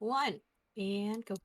one, and go.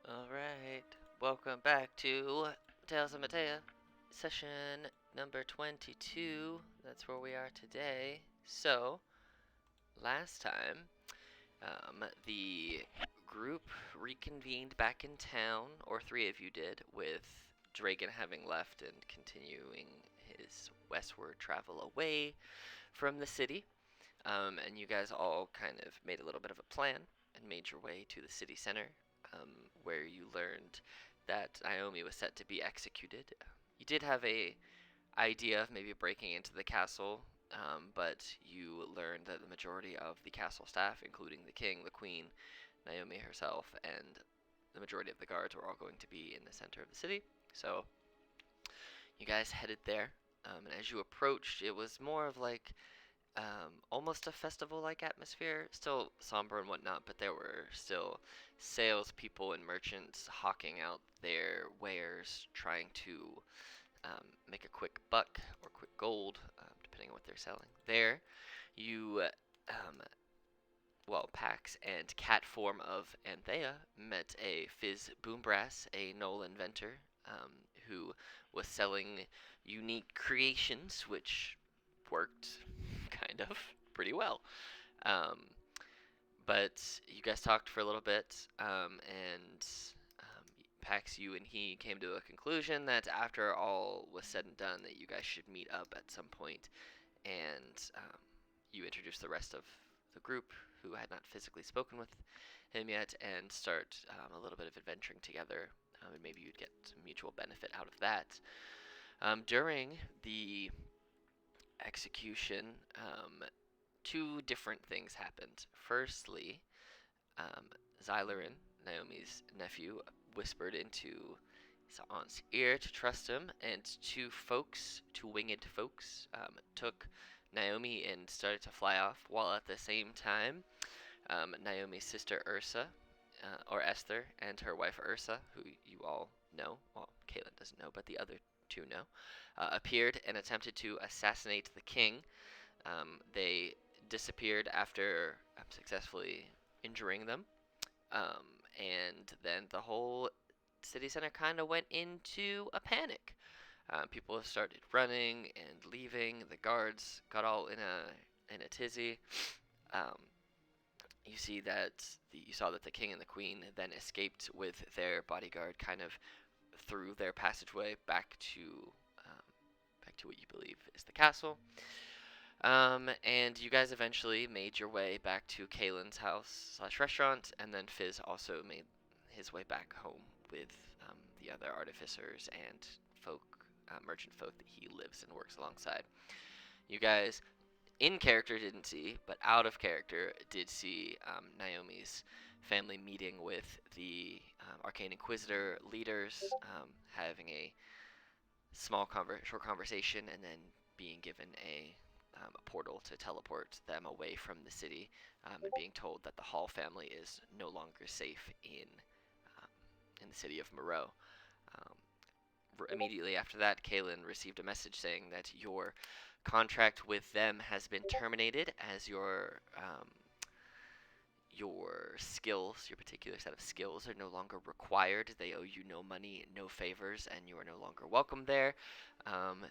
Alright, welcome back to Tales of Mateia, session number 22. That's where we are today. So, last time, the group reconvened back in town, or three of you did, with Dragon having left and continuing his westward travel away from the city. And you guys all kind of made a little bit of a plan and made your way to the city center, um, where you learned that Naomi was set to be executed. You did have a idea of maybe breaking into the castle, but you learned that the majority of the castle staff, including the king, the queen, Naomi herself, and the majority of the guards, were all going to be in the center of the city. So you guys headed there, and as you approached, it was more of like almost a festival-like atmosphere. Still somber and whatnot, but there were still salespeople and merchants hawking out their wares, trying to make a quick buck or quick gold, depending on what they're selling. There, you, Pax and cat form of Anthea met a Fizz Boombrass, a Knoll inventor, who was selling unique creations, which worked kind of pretty well. Um, but you guys talked for a little bit, and Pax, you and he came to a conclusion that after all was said and done, that you guys should meet up at some point, and you introduced the rest of the group who had not physically spoken with him yet, and start a little bit of adventuring together, and maybe you'd get some mutual benefit out of that. During the execution, two different things happened. Firstly, um, Xylerin, Naomi's nephew, whispered into his aunt's ear to trust him, and two winged folks, took Naomi and started to fly off, while at the same time, Naomi's sister Ursa, or Esther, and her wife Ursa, who you all know, well, Caitlin doesn't know, but the other two know, appeared and attempted to assassinate the king. They disappeared after successfully injuring them. And then the whole city center kind of went into a panic. People started running and leaving. The guards got all in a tizzy. Um, you saw that the king and the queen then escaped with their bodyguard, kind of through their passageway back to what you believe is the castle. And you guys eventually made your way back to Kalen's house/restaurant, and then Fizz also made his way back home with the other artificers and merchant folk that he lives and works alongside. You guys, in character, didn't see, but out of character, did see Naomi's family meeting with the Arcane Inquisitor leaders, having a short conversation, and then being given a portal to teleport them away from the city, and being told that the Hall family is no longer safe um, in the city of Moreau. Um, Immediately after that, Kalen received a message saying that your contract with them has been terminated, as your skills, your particular set of skills, are no longer required. They owe you no money, no favors, and you are no longer welcome there. Um,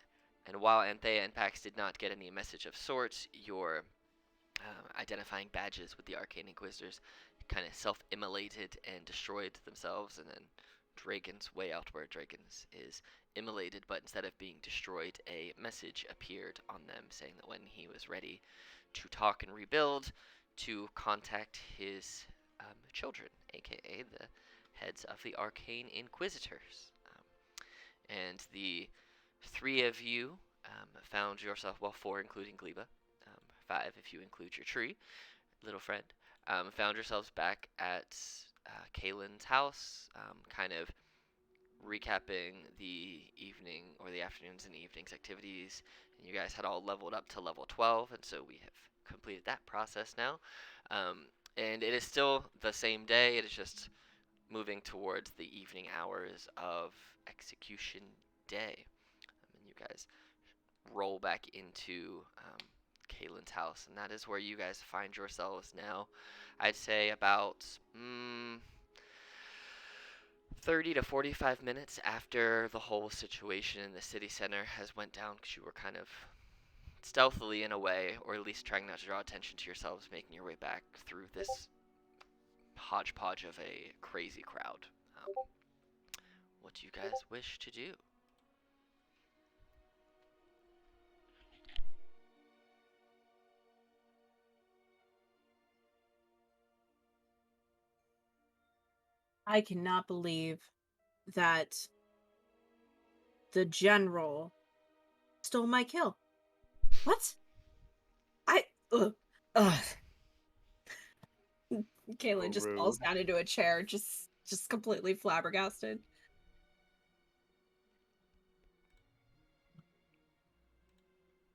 and while Anthea and Pax did not get any message of sorts, your identifying badges with the Arcane Inquisitors kind of self-immolated and destroyed themselves, and then Dragon's way out where Dragon's is immolated, but instead of being destroyed, a message appeared on them saying that when he was ready to talk and rebuild, to contact his children, aka the heads of the Arcane Inquisitors. And the three of you found yourself, well, four including Gleba, five if you include your tree, little friend, found yourselves back at Kaylin's house, kind of recapping the evening or the afternoons and evenings activities. And you guys had all leveled up to level 12, and so we have completed that process now. And it is still the same day, it is just moving towards the evening hours of execution day. And you guys roll back into Kaylin's house, and that is where you guys find yourselves now. I'd say about 30 to 45 minutes after the whole situation in the city center has went down, because you were kind of stealthily in a way, or at least trying not to draw attention to yourselves, making your way back through this hodgepodge of a crazy crowd. Um, what do you guys wish to do? I cannot believe that the general stole my kill. What? I. Ugh. Ugh. So Caitlin just falls rude. down into a chair, just completely flabbergasted. It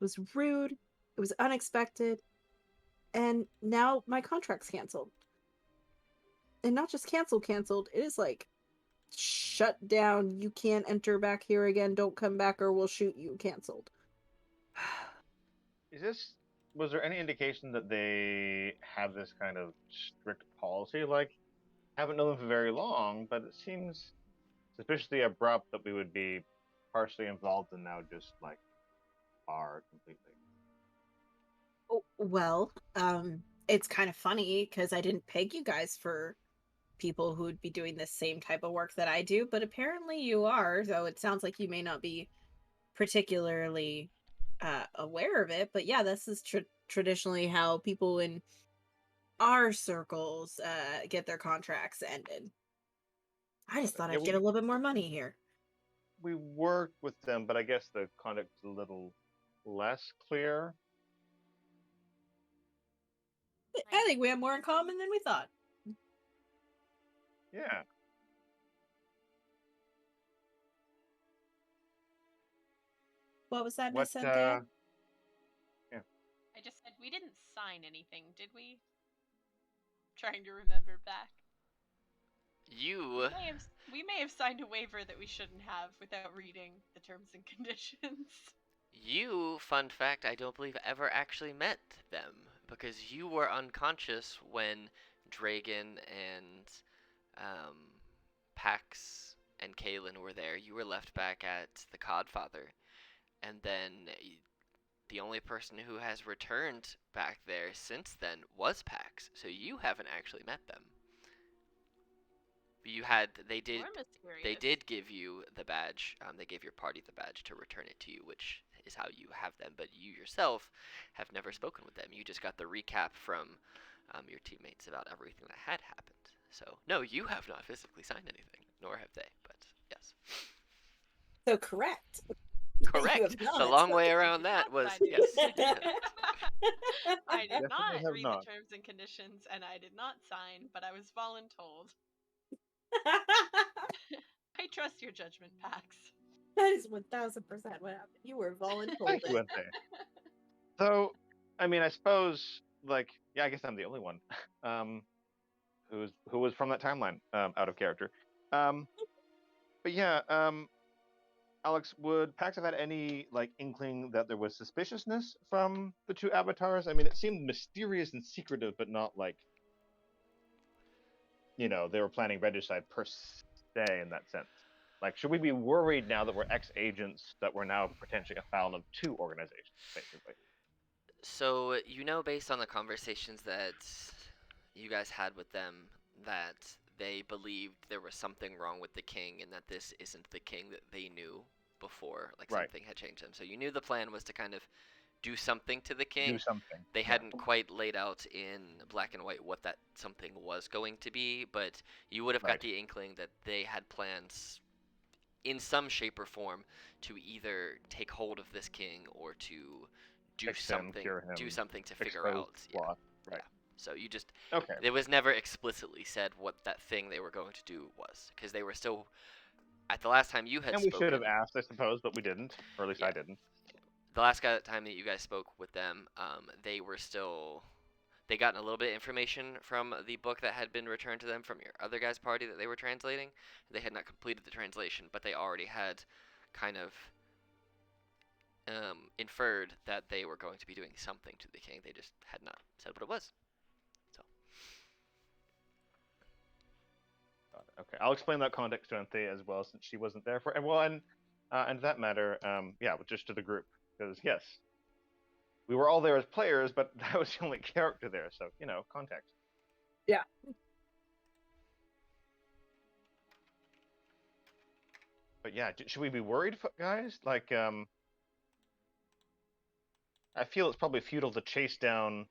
was rude. It was unexpected. And now my contract's canceled. And not just canceled. It is like shut down. You can't enter back here again. Don't come back or we'll shoot you. Canceled. Is this? Was there any indication that they have this kind of strict policy? Like, haven't known them for very long, but it seems suspiciously abrupt that we would be partially involved and now just like are completely. Oh, well, it's kind of funny because I didn't peg you guys for people who would be doing the same type of work that I do, but apparently you are. So it sounds like you may not be particularly aware of it, but yeah, this is traditionally how people in our circles get their contracts ended. I just thought Yeah, I'd get a little bit more money here. we worked with them, but I guess the conduct is a little less clear. I think we have more in common than we thought. Yeah. What was that, What? Miss Cynthia? Yeah. I just said we didn't sign anything, did we? Trying to remember back. We You may have we may have signed a waiver that we shouldn't have without reading the terms and conditions. You, fun fact, I don't believe ever actually met them because you were unconscious when Dragon and um, Pax and Kaylin were there. You were left back at the Codfather, and then the only person who has returned back there since then was Pax. So you haven't actually met them. You had More mysterious. they did give you the badge. They gave your party the badge to return it to you, which is how you have them. But you yourself have never spoken with them. You just got the recap from your teammates about everything that had happened. So no, you have not physically signed anything, nor have they. But yes, So correct. You correct. have The not. long way around that was yes, you did. I did Definitely not have read not. the terms and conditions, and I did not sign, but I was voluntold. I trust your judgment, Pax. That is 1000% what happened. You were voluntold Thank you, it. Ente. So, I mean, I suppose, like, yeah, I guess I'm the only one, um, who was from that timeline, out of character. Um, but yeah, Alex, would Pax have had any like inkling that there was suspiciousness from the two avatars? I mean, it seemed mysterious and secretive, but not like they were planning regicide per se in that sense. Like, should we be worried now that we're ex-agents that we're now potentially afoul of two organizations, basically? So you know, based on the conversations that you guys had with them, that they believed there was something wrong with the king, and that this isn't the king that they knew before. Like Right. something had changed them. So you knew the plan was to kind of do something to the king. Do something. They Yeah. hadn't quite laid out in black and white what that something was going to be, but you would have got Right. the inkling that they had plans in some shape or form to either take hold of this king or to do Fix him, something cure him, to figure expose out. the flaw. Right. Yeah. So you just Okay. it was never explicitly said what that thing they were going to do was, because they were still at the last time you had And we spoken. should have asked, I suppose, but we didn't, or at least Yeah. I didn't. The last time that you guys spoke with them, they were still. They gotten a little bit of information from the book that had been returned to them from your other guy's party that they were translating. They had not completed the translation, but they already had kind of inferred that they were going to be doing something to the king. They just had not said what it was. So. Okay, I'll explain that context to Anthea as well, since she wasn't there for. And well, and to that matter, yeah, just to the group, because yes, we were all there as players, but that was the only character there, so context. Yeah. But yeah, should we be worried, guys? Like, I feel it's probably futile to chase down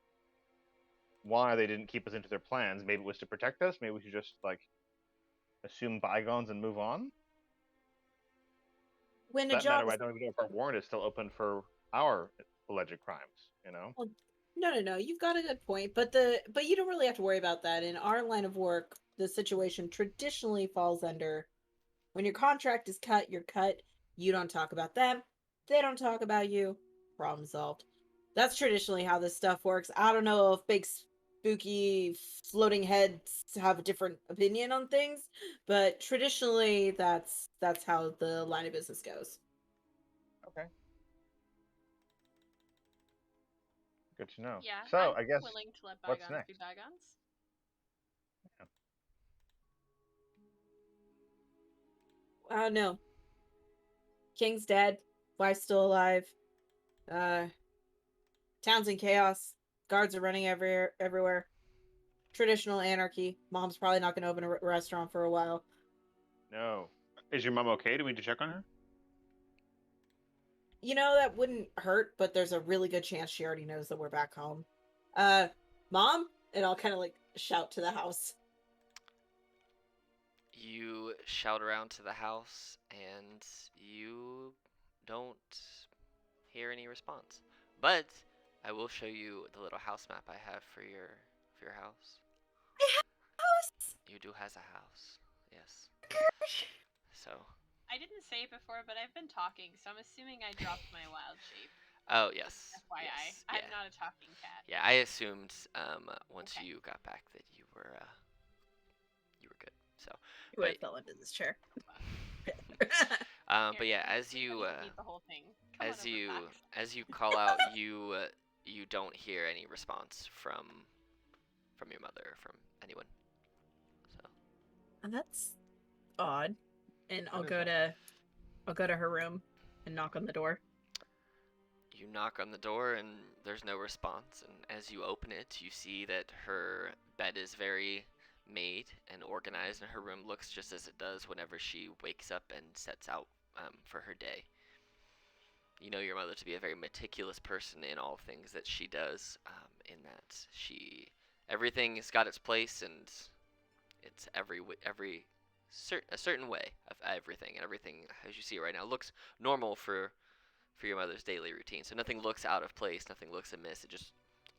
why they didn't keep us into their plans. Maybe it was to protect us. Maybe we should just like assume bygones and move on. When For a that job matter, is I don't even know if our warrant is still open for our alleged crimes. well, no, you've got a good point, but you don't really have to worry about that. In our line of work, the situation traditionally falls under when your contract is cut, you're cut. You don't talk about them. They don't talk about you. Problem solved. That's traditionally how this stuff works. I don't know if big spooky floating heads have a different opinion on things, but traditionally that's how the line of business goes. Okay. Good to know. Yeah, So I'm I guess willing to let what's bygones be next? bygones. No. King's dead. Wife's still alive. Town's in chaos. Guards are running everywhere. Traditional anarchy. Mom's probably not going to open a restaurant for a while. No. Is your mom okay? Do we need to check on her? That wouldn't hurt, but there's a really good chance she already knows that we're back home. Mom? And I'll kind of like shout to the house. You shout around to the house, and you don't hear any response. But I will show you the little house map I have for your house. House? You do has a house, yes. So. I didn't say it before, but I've been talking, so I'm assuming I dropped my wild shape. Oh yes. FYI, yes, I'm yeah. not a talking cat. Yeah, I assumed once Okay. you got back that you were good. So. You would have fell into this chair. But yeah, as you eat the whole thing. as you call out, you don't hear any response from your mother or from anyone. So. And that's odd. And I'll That go is to her room and knock on the door. You knock on the door and there's no response, and as you open it, you see that her bed is very made and organized, and her room looks just as it does whenever she wakes up and sets out for her day. You know your mother to be a very meticulous person in all things that she does, in that everything's got its place, and it's a certain way of everything, and everything as you see it right now looks normal for your mother's daily routine. So nothing looks out of place, nothing looks amiss. It just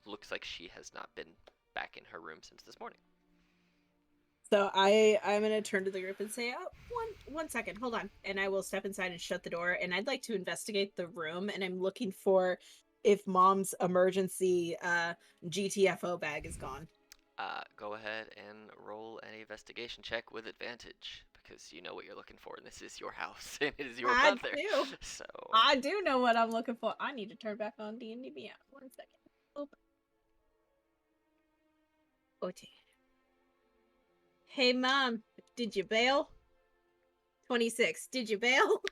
looks like she has not been back in her room since this morning. So I'm gonna turn to the group and say, "Oh, one second, hold on," and I will step inside and shut the door. And I'd like to investigate the room, and I'm looking for if Mom's emergency GTFO bag is gone. Go ahead and roll an investigation check with advantage, because you know what you're looking for, and this is your house, and it is your mother. Do. So I do know what I'm looking for. I need to turn back on D&D Beyond. 1 second. Oop. Okay. Hey, Mom, did you bail? 26. Did you bail?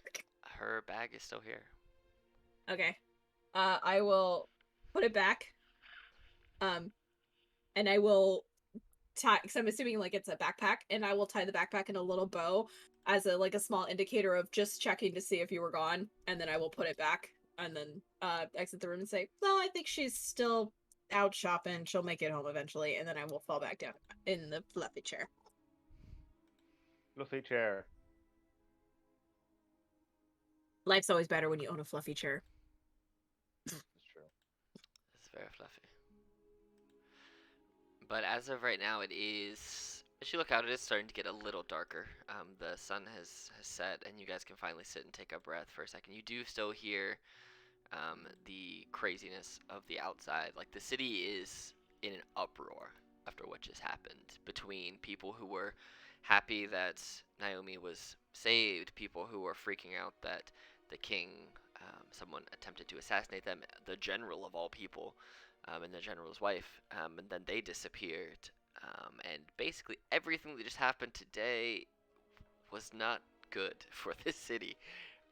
her bag is still here. Okay. I will put it back. And I will tie, because I'm assuming like it's a backpack, and I will tie the backpack in a little bow as a small indicator of just checking to see if you were gone, and then I will put it back. and then exit the room and say, "No, I think she's still out shopping. She'll make it home eventually." And then I will fall back down in the fluffy chair. Fluffy chair. Life's always better when you own a fluffy chair. It's true. It's very fluffy. But as of right now, it is. As you look out, it is starting to get a little darker. The sun has set, and you guys can finally sit and take a breath for a second. You do still hear the craziness of the outside. Like, the city is in an uproar after what just happened between people who were happy that Naomi was saved, people who were freaking out that the king, someone attempted to assassinate them, the general of all people, and the general's wife, and then they disappeared. And basically everything that just happened today was not good for this city.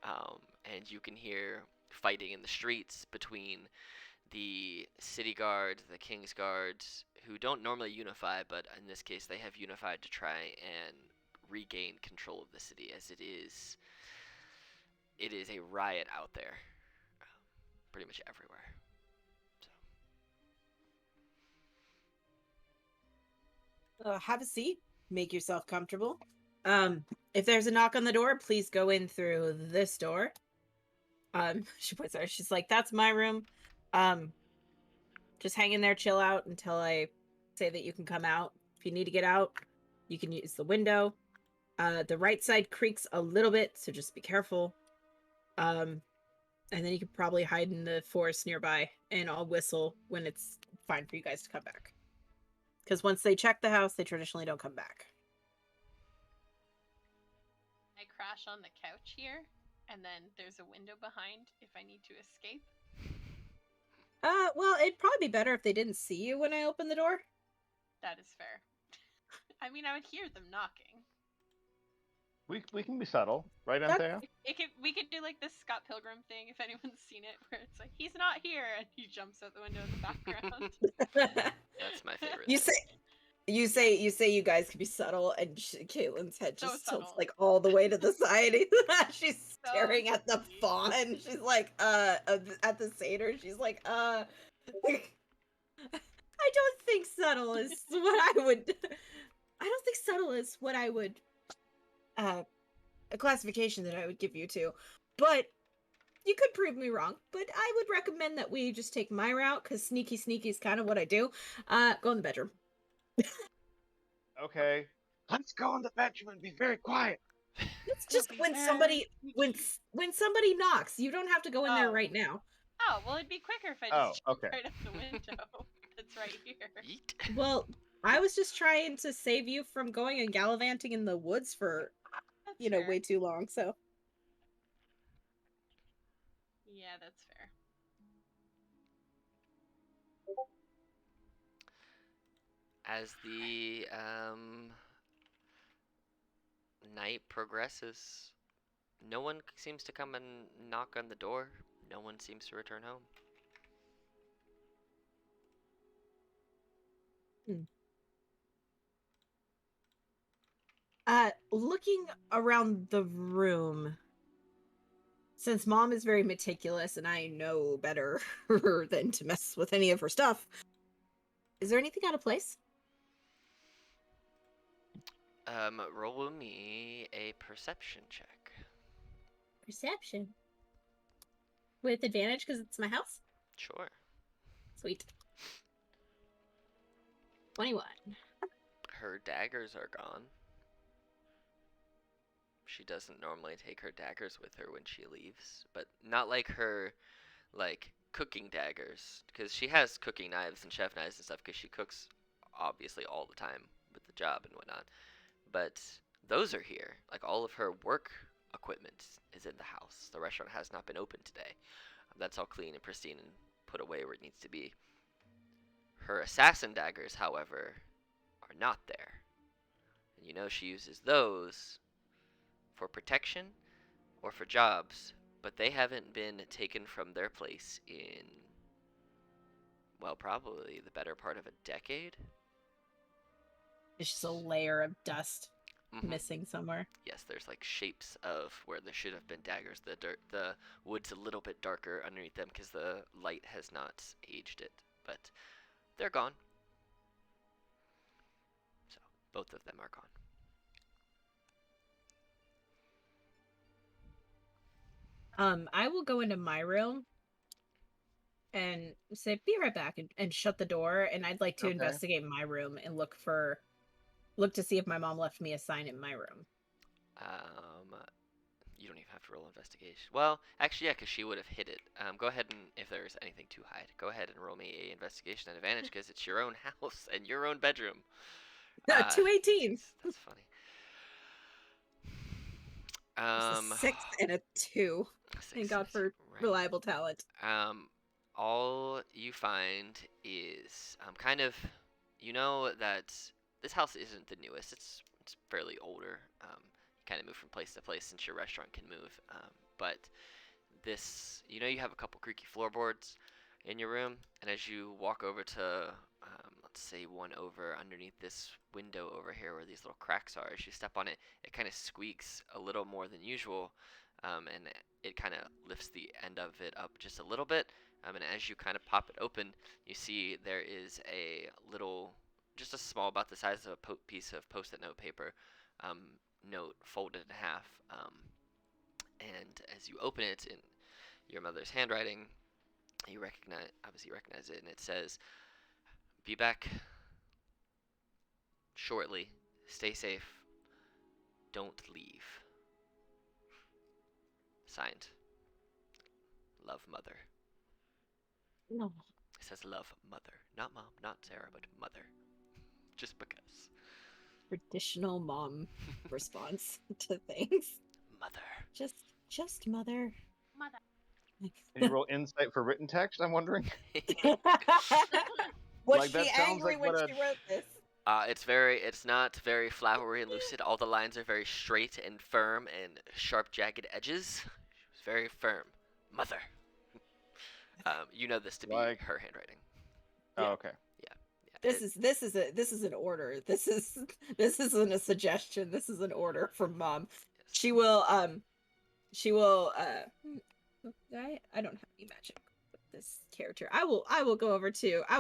And you can hear fighting in the streets between the city guard, the king's guards, who don't normally unify, but in this case they have unified to try and regain control of the city, as it is a riot out there, pretty much everywhere. Have a seat. Make yourself comfortable. If there's a knock on the door, please go in through this door. She points out. She's like, "That's my room. Just hang in there, chill out until I say that you can come out. If you need to get out, you can use the window. The right side creaks a little bit, so just be careful. And then you could probably hide in the forest nearby, and I'll whistle when it's fine for you guys to come back. Because once they check the house, they traditionally don't come back." I crash on the couch here, and then there's a window behind if I need to escape. Well, it'd probably be better if they didn't see you when I open the door. That is fair. I mean, I would hear them knocking. We can be subtle, right, Anthea? We could do like this Scott Pilgrim thing if anyone's seen it, where it's like he's not here and he jumps out the window in the background. That's my favorite. You say you guys can be subtle, and Caitlin's head So just tilts subtle. like all the way to the side. She's So staring at the sweet. fawn. She's like, at the satyr. She's like, I don't think subtle is what I would. I don't think subtle is what I would. A classification that I would give you to, but you could prove me wrong. But I would recommend that we just take my route, because sneaky is kind of what I do. Go in the bedroom. Okay. Let's go in the bedroom and be very quiet. It's just when somebody knocks, you don't have to go in there right now. Oh, well, it'd be quicker if I just okay. right up the window. That's right here. Yeet. Well, I was just trying to save you from going and gallivanting in the woods for, That's fair. way too long, so. Yeah, that's fair. As the night progresses, no one seems to come and knock on the door. No one seems to return home. Looking around the room, since Mom is very meticulous and I know better than to mess with any of her stuff, is there anything out of place? Roll me a perception check. Perception. With advantage because it's my house? Sure. Sweet. 21. Her daggers are gone. She doesn't normally take her daggers with her when she leaves, but not like her, like, cooking daggers, because she has cooking knives and chef knives and stuff, because she cooks, obviously, all the time with the job and whatnot, but those are here. Like, all of her work equipment is in the house. The restaurant has not been open today. That's all clean and pristine and put away where it needs to be. Her assassin daggers, however, are not there. And you know she uses those for protection or for jobs, but they haven't been taken from their place in, well, probably the better part of a decade. It's just a layer of dust. missing somewhere. Yes, there's like shapes of where there should have been daggers. The wood's a little bit darker underneath them because the light has not aged it, but they're gone. So both of them are gone. I will go into my room and say, be right back, and shut the door. And I'd like to investigate my room and look to see if my mom left me a sign in my room. You don't even have to roll investigation. Well, actually, yeah, because she would have hid it. Go ahead and, if there's anything to hide, go ahead and roll me a investigation at advantage because it's your own house and your own bedroom. 218. That's funny. It's a 6 and a 2. Thank God for reliable talent. All you find is kind of, you know that this house isn't the newest. It's fairly older. You kind of move from place to place since your restaurant can move. But this, you know, you have a couple creaky floorboards in your room, and as you walk over to, let's say one over underneath this window over here where these little cracks are, as you step on it, it kind of squeaks a little more than usual, and it kind of lifts the end of it up just a little bit. And as you kind of pop it open, you see there is a little, just a small, about the size of a piece of post-it note paper, note folded in half. And as you open it in your mother's handwriting, you obviously recognize it, and it says, "Be back shortly. Stay safe. Don't leave." Signed, Love, Mother. No. It says Love, Mother. Not Mom, not Sarah, but Mother. Just because. Traditional mom response to things. Mother. Just mother. Mother. Can you roll insight for written text? I'm wondering. Was Like, that she sounds angry like when what she wrote this? It's not very flowery and lucid. All the lines are very straight and firm and sharp, jagged edges. It's very firm. Mother. You know this to be Like- her handwriting. Oh, okay. Yeah. This is an order. This isn't a suggestion. This is an order from mom. Yes. She will I don't have any magic with this character. I will go over. I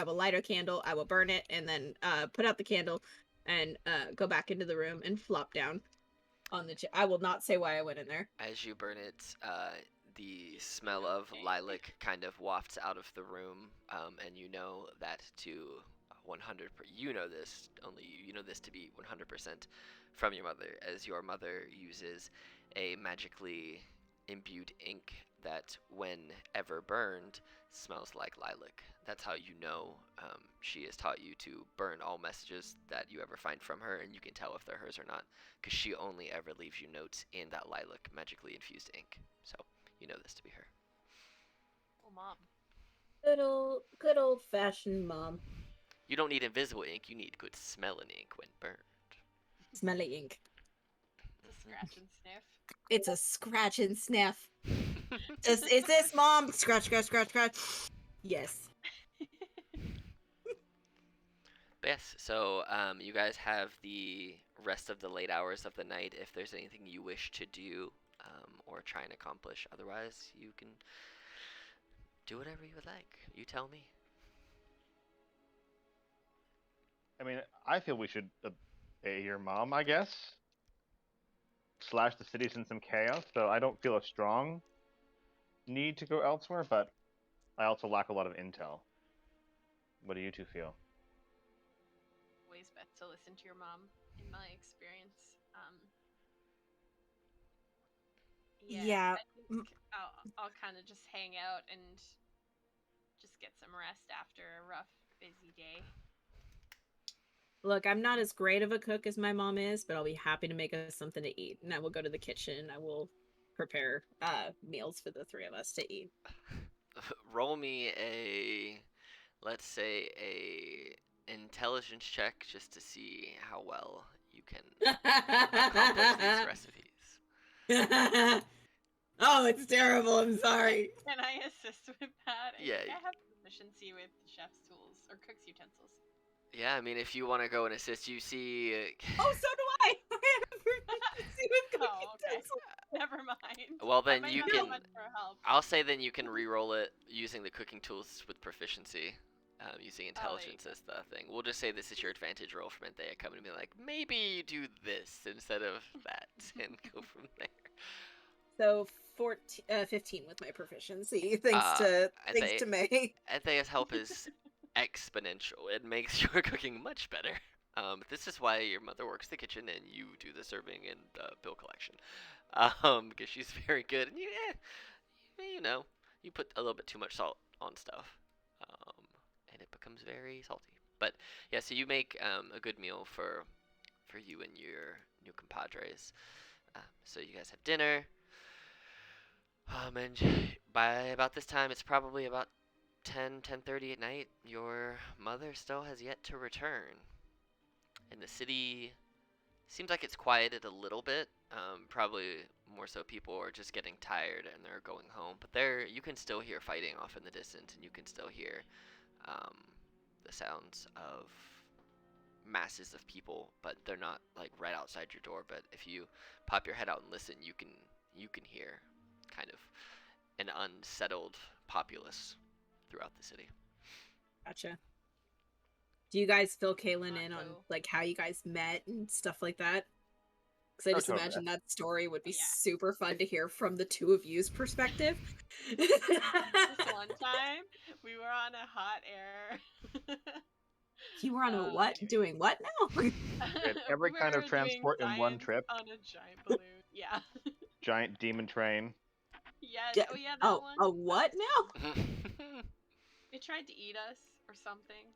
will light a candle, I will burn it, and then put out the candle and go back into the room and flop down on the chair. I will not say why I went in there. As you burn it, the smell of lilac kind of wafts out of the room, and you know that to 100. You know this only. You know this to be 100% from your mother, as your mother uses a magically imbued ink that, when ever burned, smells like lilac. That's how you know she has taught you to burn all messages that you ever find from her, and you can tell if they're hers or not, because she only ever leaves you notes in that lilac magically infused ink. So you know this to be her. Oh, Mom. Good old fashioned mom. You don't need invisible ink, you need good smelling ink when burned. Smelly ink. It's a scratch and sniff. It's a scratch and sniff. Is this mom? Scratch, scratch, scratch, scratch. Yes. But yes, so you guys have the rest of the late hours of the night if there's anything you wish to do or try and accomplish. Otherwise, you can do whatever you would like. You tell me. I mean, I feel we should obey your mom, I guess. Slash the city's in some chaos, so I don't feel a strong need to go elsewhere, but I also lack a lot of intel. What do you two feel? Always best to listen to your mom, in my experience. Yeah. I think I'll kind of just hang out and just get some rest after a rough, busy day. Look, I'm not as great of a cook as my mom is, but I'll be happy to make us something to eat. And I will go to the kitchen. I will prepare meals for the three of us to eat. Roll me a, let's say, a intelligence check just to see how well you can accomplish these recipes. Oh, it's terrible. I'm sorry. Can I assist with that? Yeah. I have proficiency with chef's tools or cook's utensils. Yeah, I mean, if you want to go and assist, you see. Oh, so do never mind. Well, I then might you not can. be much for help. I'll say then you can re-roll it using the cooking tools with proficiency, using intelligence as the thing. We'll just say this is your advantage roll from Mateia coming and be like, maybe you do this instead of that, and go from there. So 15 with my proficiency, thanks to May. Anthea's help is exponential. It makes your cooking much better. This is why your mother works the kitchen and you do the serving and bill collection. Because she's very good, and you know, you put a little bit too much salt on stuff, and it becomes very salty. But yeah, so you make a good meal for you and your new compadres. So you guys have dinner. And by about this time, it's probably about 10:30 at night. Your mother still has yet to return, and the city seems like it's quieted a little bit. Probably more so people are just getting tired and they're going home. But you can still hear fighting off in the distance, and you can still hear um, the sounds of masses of people. But they're not like right outside your door. But if you pop your head out and listen, you can hear kind of an unsettled populace throughout the city. Gotcha. Do you guys fill Kaylin in on like how you guys met and stuff like that? Because I just imagine that story would be super fun to hear from the two of you's perspective. This one time, we were on a hot air. You were on a what? Doing what now? Every kind of transport in one trip. On a giant balloon, yeah. Giant demon train. Yes. Oh yeah, that one. A what now? It tried to eat us or something.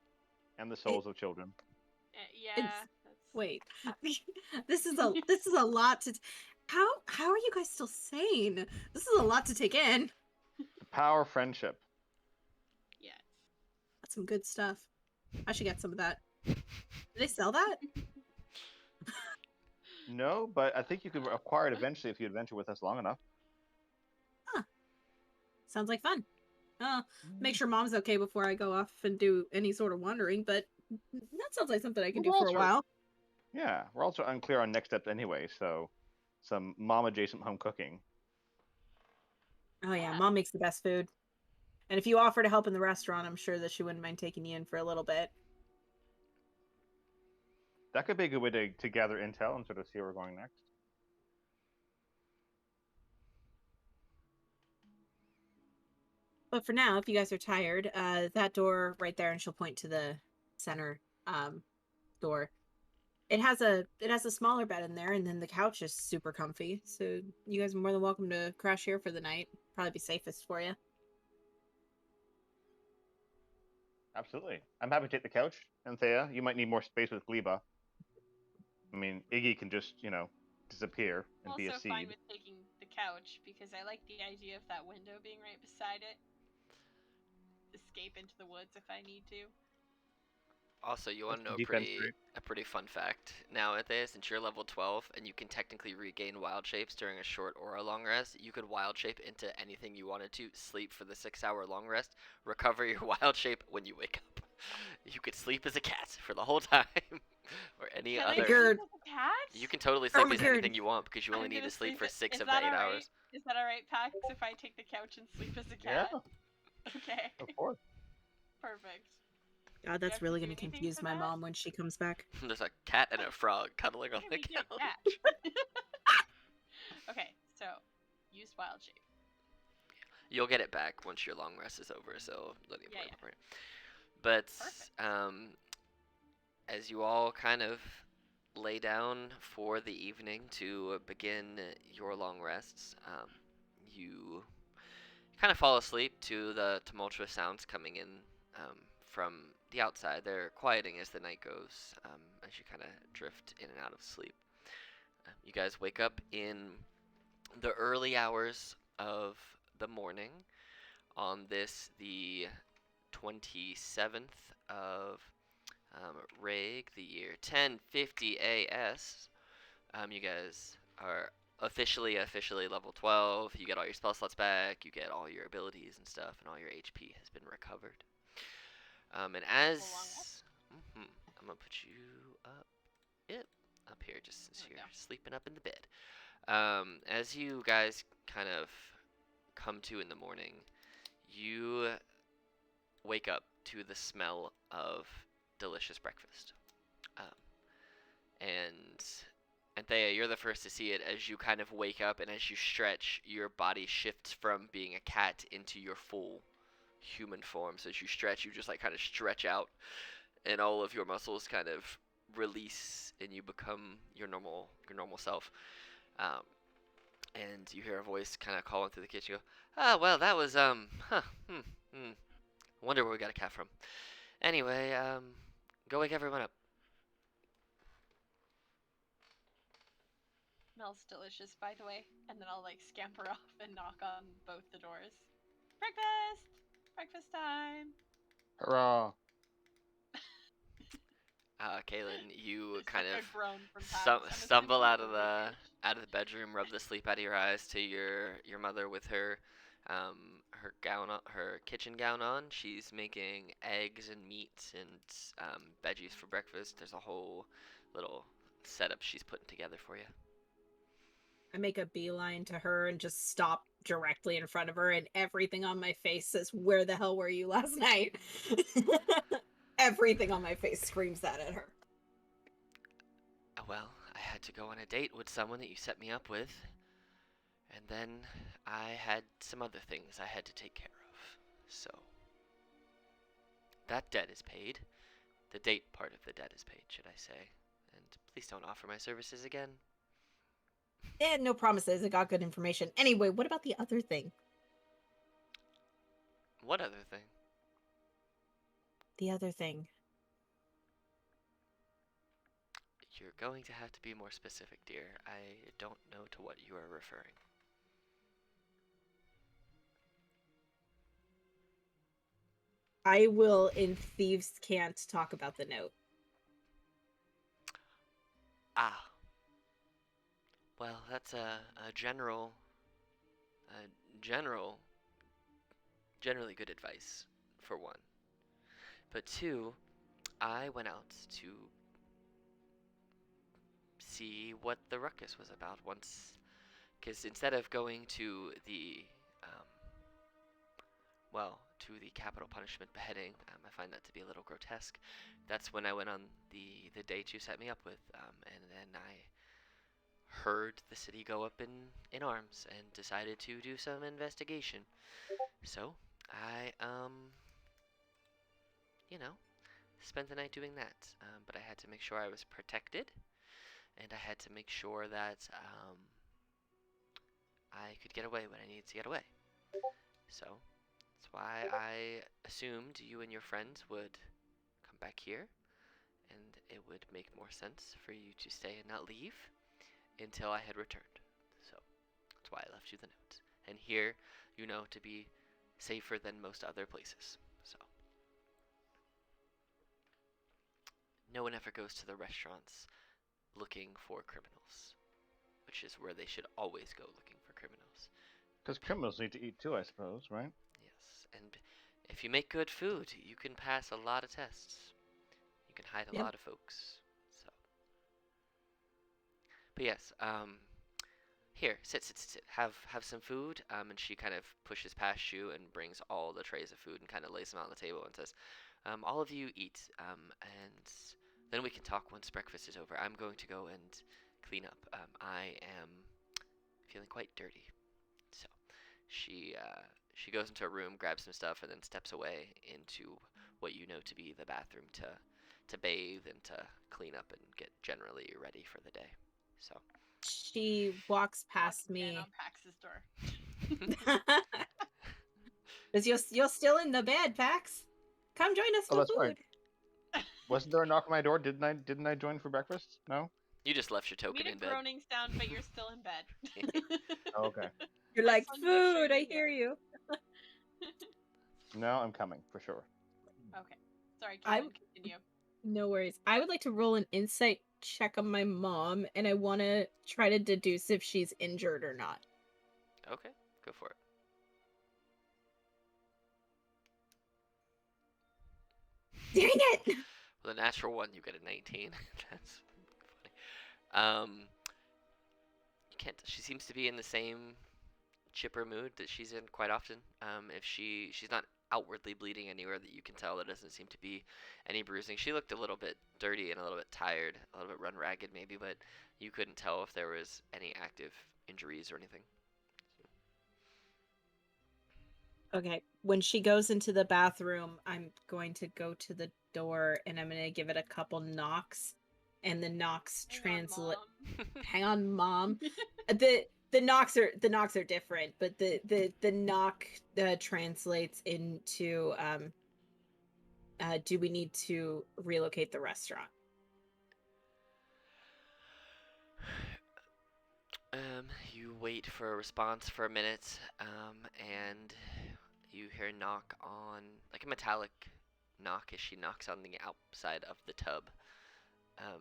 And the souls of children. Yeah. Wait, this is a lot to. How are you guys still sane? This is a lot to take in. The power of friendship. Yes. That's some good stuff. I should get some of that. Do they sell that? No, but I think you could acquire it eventually if you adventure with us long enough. Huh. Sounds like fun. Make sure mom's okay before I go off and do any sort of wandering, but that sounds like something I can do for a while. Yeah, we're also unclear on next steps anyway, so some mom-adjacent home cooking. Oh yeah, mom makes the best food. And if you offer to help in the restaurant, I'm sure that she wouldn't mind taking you in for a little bit. That could be a good way to gather intel and sort of see where we're going next. But for now, if you guys are tired, that door right there, and she'll point to the center door. It has a smaller bed in there, and then the couch is super comfy. So you guys are more than welcome to crash here for the night. Probably be safest for you. Absolutely. I'm happy to take the couch. Anthea, you might need more space with Gleba. I mean, Iggy can just, disappear and be a seed. I'm also fine with taking the couch because I like the idea of that window being right beside it. Escape into the woods if I need to. Also, you want to know a pretty fun fact. Now, Anthea, since you're level 12 and you can technically regain wild shapes during a short or a long rest, you could wild shape into anything you wanted to, sleep for the 6-hour long rest, recover your wild shape when you wake up. You could sleep as a cat for the whole time. Or any other. I sleep as a cat? You can totally sleep as anything you want because you only need to sleep for 6 of the 8 hours. Is that alright, Pax, if I take the couch and sleep as a cat? Yeah. Okay. Of course. Perfect. God, that's really going to confuse my mom when she comes back. There's a cat and a frog cuddling on the couch. Okay, so use wild shape. You'll get it back once your long rest is over, so let me play for it. But as you all kind of lay down for the evening to begin your long rests, you kind of fall asleep to the tumultuous sounds coming in from the outside. They're quieting as the night goes, as you kind of drift in and out of sleep. You guys wake up in the early hours of the morning on the 27th of Reg, the year 1050 AS. You guys are officially level 12. You get all your spell slots back, you get all your abilities and stuff, and all your HP has been recovered. And as I'm gonna put you up, up here just since There we you're go. sleeping up in the bed. As you guys kind of come to in the morning, you wake up to the smell of delicious breakfast. Um, and Anthea, you're the first to see it as you kind of wake up and as you stretch, your body shifts from being a cat into your full human form. So as you stretch, you just like kind of stretch out and all of your muscles kind of release and you become your normal self. Um, and you hear a voice kind of calling through the kitchen. You go, well, that was wonder where we got a cat from. Anyway, go wake everyone up. Smells delicious, by the way. And then I'll like scamper off and knock on both the doors. Breakfast! Breakfast time! Hurrah! Kaylin, you There's kind like of a groan from Pax. I'm stumble assuming out for of the the bedroom, rub the sleep out of your eyes to your mother with her gown on, her kitchen gown on. She's making eggs and meat and veggies for breakfast. There's a whole little setup she's putting together for you. I make a beeline to her and just stop directly in front of her, and everything on my face says, "Where the hell were you last night?" Everything on my face screams that at her. Well, I had to go on a date with someone that you set me up with, and then I had some other things I had to take care of. So, that debt is paid. The date part of the debt is paid, should I say. And please don't offer my services again. And no promises. I got good information. Anyway, what about the other thing? What other thing? The other thing. You're going to have to be more specific, dear. I don't know to what you are referring. I will, in Thieves Can't, talk about the note. Ah. Well, that's a generally good advice, for one. But two, I went out to see what the ruckus was about once. Because instead of going to um, to the capital punishment beheading, I find that to be a little grotesque. That's when I went on the date you set me up with, and then I heard the city go up in arms and decided to do some investigation. So I you know, spent the night doing that. But I had to make sure I was protected, and I had to make sure that I could get away when I needed to get away. So that's why I assumed you and your friends would come back here, and it would make more sense for you to stay and not leave until I had returned. So that's why I left you the note. And here, to be safer than most other places. So no one ever goes to the restaurants looking for criminals, which is where they should always go looking for criminals. Because criminals need to eat too, I suppose, right? Yes, and if you make good food, you can pass a lot of tests. You can hide a Yep. lot of folks. So, but yes, here, sit. Have some food. And she kind of pushes past you and brings all the trays of food and kind of lays them out on the table and says, all of you eat. And then we can talk once breakfast is over. I'm going to go and clean up. I am feeling quite dirty. So she goes into her room, grabs some stuff, and then steps away into what you know to be the bathroom to bathe and to clean up and get generally ready for the day. So She walks past knocking down me. on Pax's door. Because you're still in the bed, Pax. Come join us Oh, for that's right. food. Wasn't there a knock on my door? Didn't I join for breakfast? No. You just left your token Made a in bed. groaning sound, but you're still in bed. Oh, okay. You're like, Just wanted to make sure food, I you hear knew. you. No, I'm coming for sure. Okay. Sorry, I'm Kaylin, continue. No worries. I would like to roll an insight check on my mom, and I want to try to deduce if she's injured or not. Okay, go for it. Dang it! With a natural one, you get a 19. That's funny. You can't. She seems to be in the same chipper mood that she's in quite often. If she's not outwardly bleeding anywhere that you can tell, there doesn't seem to be any bruising. She looked a little bit dirty and a little bit tired, a little bit run ragged maybe, but you couldn't tell if there was any active injuries or anything. Okay. When she goes into the bathroom, I'm going to go to the door and I'm going to give it a couple knocks, and the knocks translate. Hang on, Mom. The knocks are different, but the knock translates into do we need to relocate the restaurant? You wait for a response for a minute, and you hear a knock on, like a metallic knock as she knocks on the outside of the tub,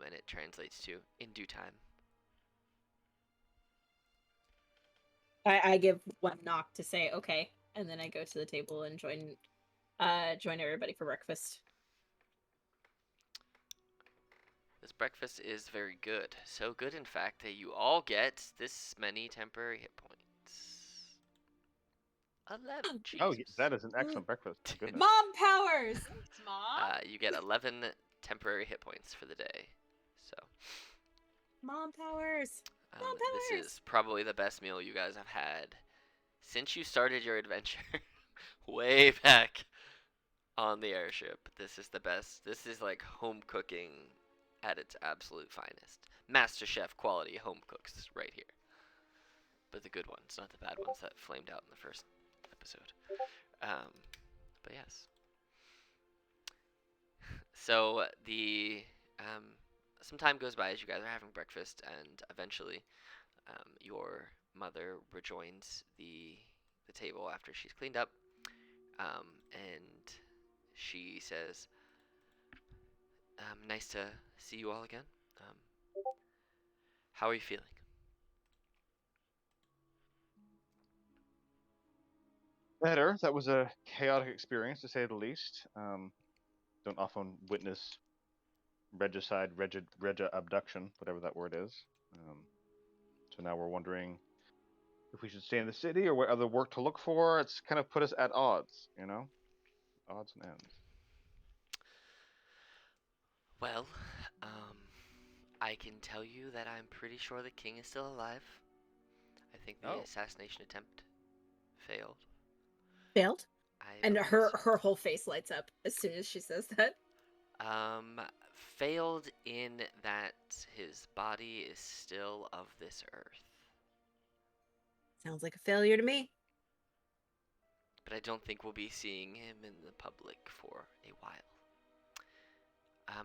and it translates to "in due time." I give one knock to say okay, and then I go to the table and join everybody for breakfast. This breakfast is very good. So good, in fact, that you all get this many temporary hit points. 11. Oh, Jesus. that is an excellent breakfast. My goodness. Mom powers. Thanks, Mom. You get 11 temporary hit points for the day. So. Mom powers. Mom powers. This is probably the best meal you guys have had since you started your adventure. Way back on the airship. This is the best. This is like home cooking at its absolute finest. Master Chef quality home cooks right here. But the good ones, not the bad ones that flamed out in the first episode. But yes. So some time goes by as you guys are having breakfast, and eventually your mother rejoins the table after she's cleaned up, and she says, "Nice to see you all again. How are you feeling?" Better. That was a chaotic experience, to say the least. Don't often witness regicide, rega abduction, whatever that word is. So now we're wondering if we should stay in the city or what other work to look for. It's kind of put us at odds, odds and ends. Well, I can tell you that I'm pretty sure the king is still alive. I think the assassination attempt failed. Failed? And her whole face lights up as soon as she says that. Failed in that his body is still of this earth. Sounds like a failure to me. But I don't think we'll be seeing him in the public for a while.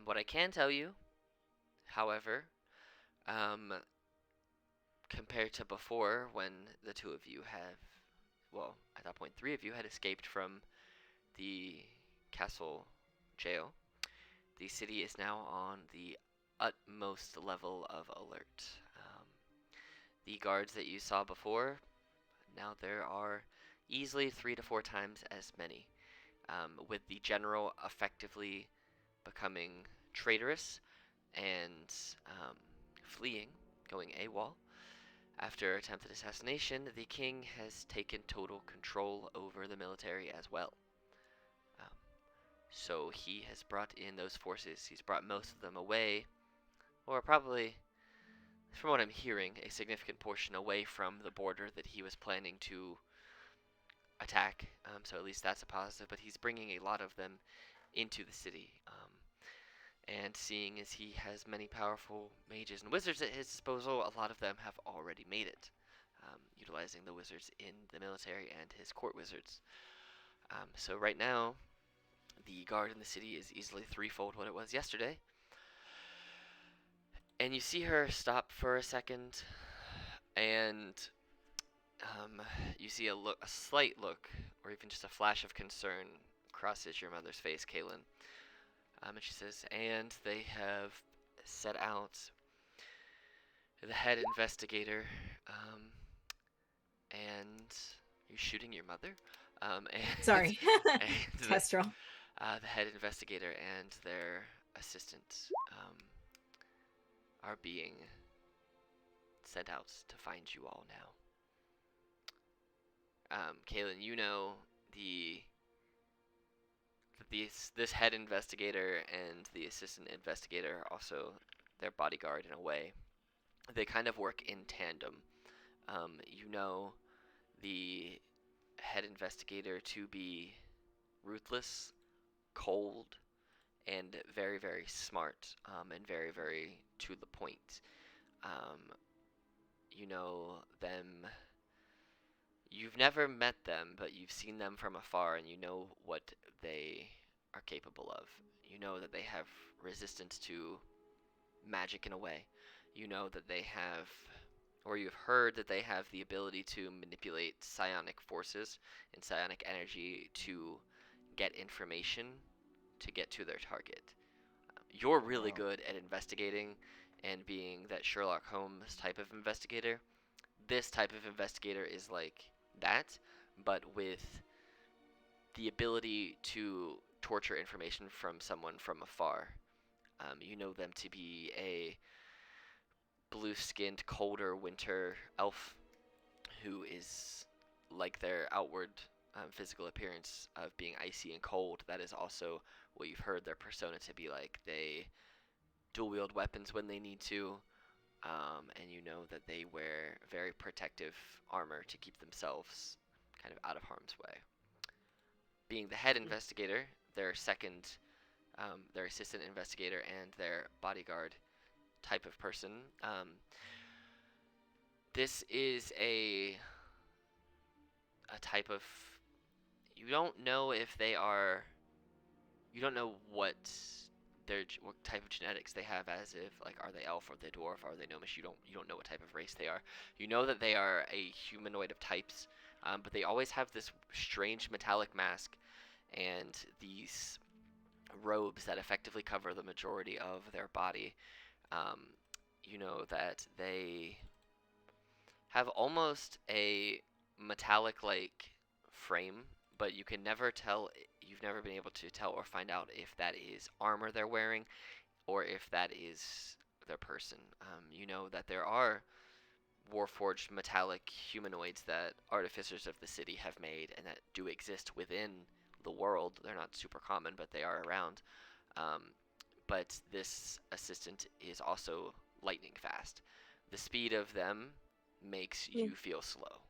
What I can tell you, however, compared to before when the two of you have, well, at that point 3 of you had escaped from the castle jail, the city is now on the utmost level of alert. The guards that you saw before, now there are easily 3 to 4 times as many, with the general effectively becoming traitorous and fleeing, going AWOL. After attempted assassination, the king has taken total control over the military as well. So he has brought in those forces. He's brought most of them away, or probably, from what I'm hearing, a significant portion away from the border that he was planning to attack. So at least that's a positive, but he's bringing a lot of them into the city. And seeing as he has many powerful mages and wizards at his disposal, a lot of them have already made it, utilizing the wizards in the military and his court wizards. So right now, the guard in the city is easily 3-fold what it was yesterday. And you see her stop for a second, and you see a slight look, or even just a flash of concern crosses your mother's face, Kaylin. And she says, and they have set out the head investigator, and you're shooting your mother? And Sorry. and Test roll. The head investigator and their assistant are being sent out to find you all now. Kaylin, you know the this head investigator and the assistant investigator are also their bodyguard in a way. They kind of work in tandem. You know the head investigator to be ruthless, cold, and very, very smart, and very, very to the point. Um, you know them. You've never met them, but you've seen them from afar, and you know what they are capable of. You know that they have resistance to magic in a way. You know that they have, or you've heard that they have the ability to manipulate psionic forces and psionic energy to get information to get to their target. You're really Wow. good at investigating and being that Sherlock Holmes type of investigator. This type of investigator is like that, but with the ability to torture information from someone from afar. You know them to be a blue skinned, colder winter elf who is like their outward physical appearance of being icy and cold. That is also what you've heard their persona to be like. They dual wield weapons when they need to, and you know that they wear very protective armor to keep themselves kind of out of harm's way. Being the head investigator, their second, their assistant investigator, and their bodyguard type of person. This is a type of, you don't know if they are, you don't know what type of genetics they have, as if like, are they elf, are they dwarf, are they gnomish. You don't know what type of race they are. You know that they are a humanoid of types, but they always have this strange metallic mask and these robes that effectively cover the majority of their body. um, you know that they have almost a metallic like frame, but you can never tell. You've never been able to tell or find out if that is armor they're wearing or if that is their person. You know that there are warforged metallic humanoids that artificers of the city have made and that do exist within the world. They're not super common, but they are around. Um, but this assistant is also lightning fast. The speed of them makes Yeah. you feel slow.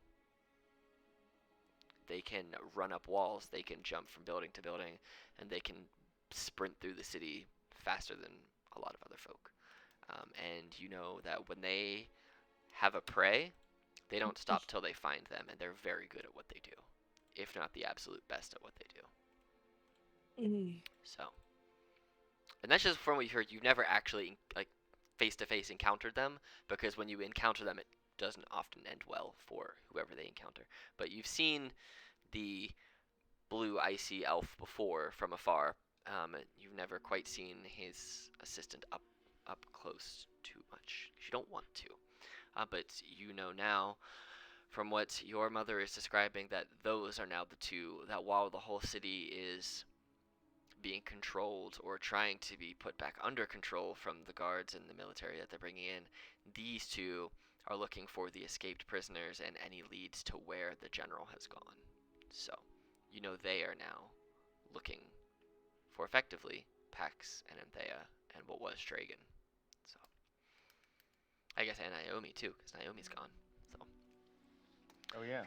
They can run up walls, they can jump from building to building, and they can sprint through the city faster than a lot of other folk. And you know that when they have a prey, they don't stop till they find them, and they're very good at what they do, if not the absolute best at what they do. So, and that's just from what you heard. You've never actually like face to face encountered them, because when you encounter them, it doesn't often end well for whoever they encounter. But you've seen the blue icy elf before from afar. You've never quite seen his assistant up close too much. You don't want to, but you know now from what your mother is describing that those are now the two that while the whole city is being controlled or trying to be put back under control from the guards and the military that they're bringing in, these two are looking for the escaped prisoners and any leads to where the general has gone. So, you know they are now looking for effectively Pax and Anthea and what was Dragon. So, I guess and Naomi too, because Naomi's gone. So. Oh yeah.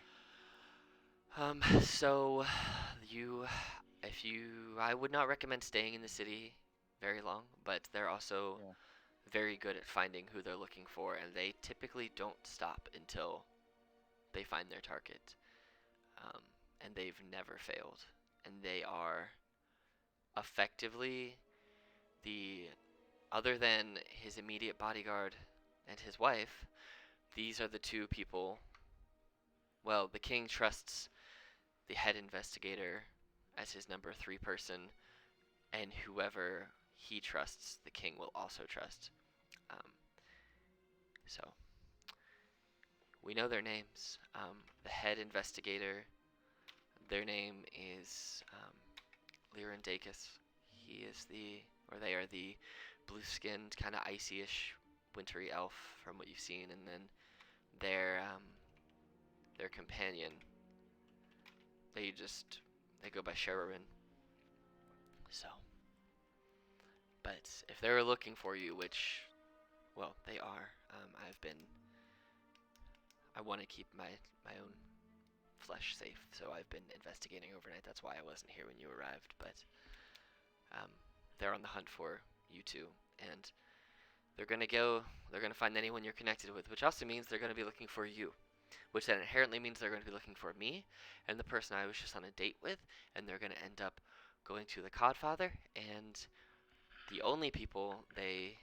So you, if you, I would not recommend staying in the city very long, but they're also Yeah. very good at finding who they're looking for, and they typically don't stop until they find their target. Um, and they've never failed, and they are effectively the, other than his immediate bodyguard and his wife, these are the two people. Well, the king trusts the head investigator as his number 3 person, and whoever he trusts, the king will also trust. Um, so we know their names. The head investigator, their name is Lyrandakis. He is the, or they are the blue-skinned, kind of icy-ish, wintry elf from what you've seen, and then their companion, they go by Sheridan. So, but if they're looking for you, which, well, they are, I want to keep my own flesh safe, so I've been investigating overnight. That's why I wasn't here when you arrived, but they're on the hunt for you two, and they're gonna find anyone you're connected with, which also means they're gonna be looking for you, which then inherently means they're gonna be looking for me and the person I was just on a date with, and they're gonna end up going to the Codfather, and the only people they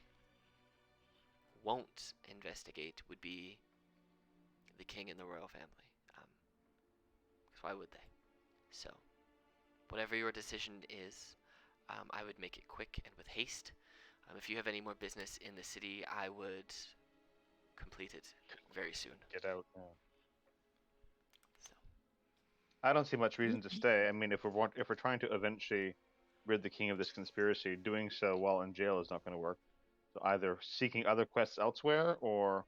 won't investigate would be the king and the royal family. Because why would they? So, whatever your decision is, I would make it quick and with haste. If you have any more business in the city, I would complete it very soon. Get out. Yeah. So, I don't see much reason to stay. I mean, if we're trying to eventually rid the king of this conspiracy, doing so while in jail is not going to work. So either seeking other quests elsewhere or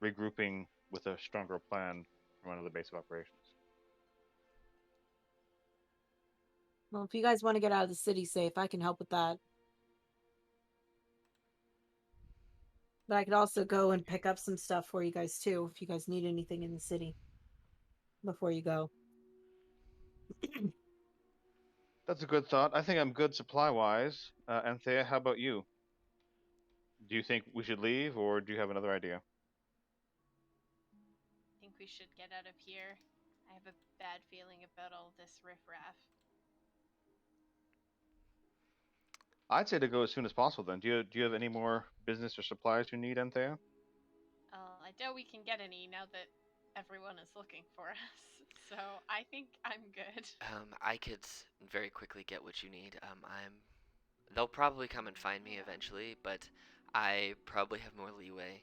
regrouping with a stronger plan from another base of operations. Well, if you guys want to get out of the city safe, I can help with that. But I could also go and pick up some stuff for you guys too, if you guys need anything in the city before you go. That's a good thought. I think I'm good supply-wise. Anthea, how about you? Do you think we should leave, or do you have another idea? I think we should get out of here. I have a bad feeling about all this riffraff. I'd say to go as soon as possible. Then, do you have any more business or supplies you need, Anthea? I doubt we can get any now that everyone is looking for us. So I think I'm good. I could very quickly get what you need. They'll probably come and find me eventually, but I probably have more leeway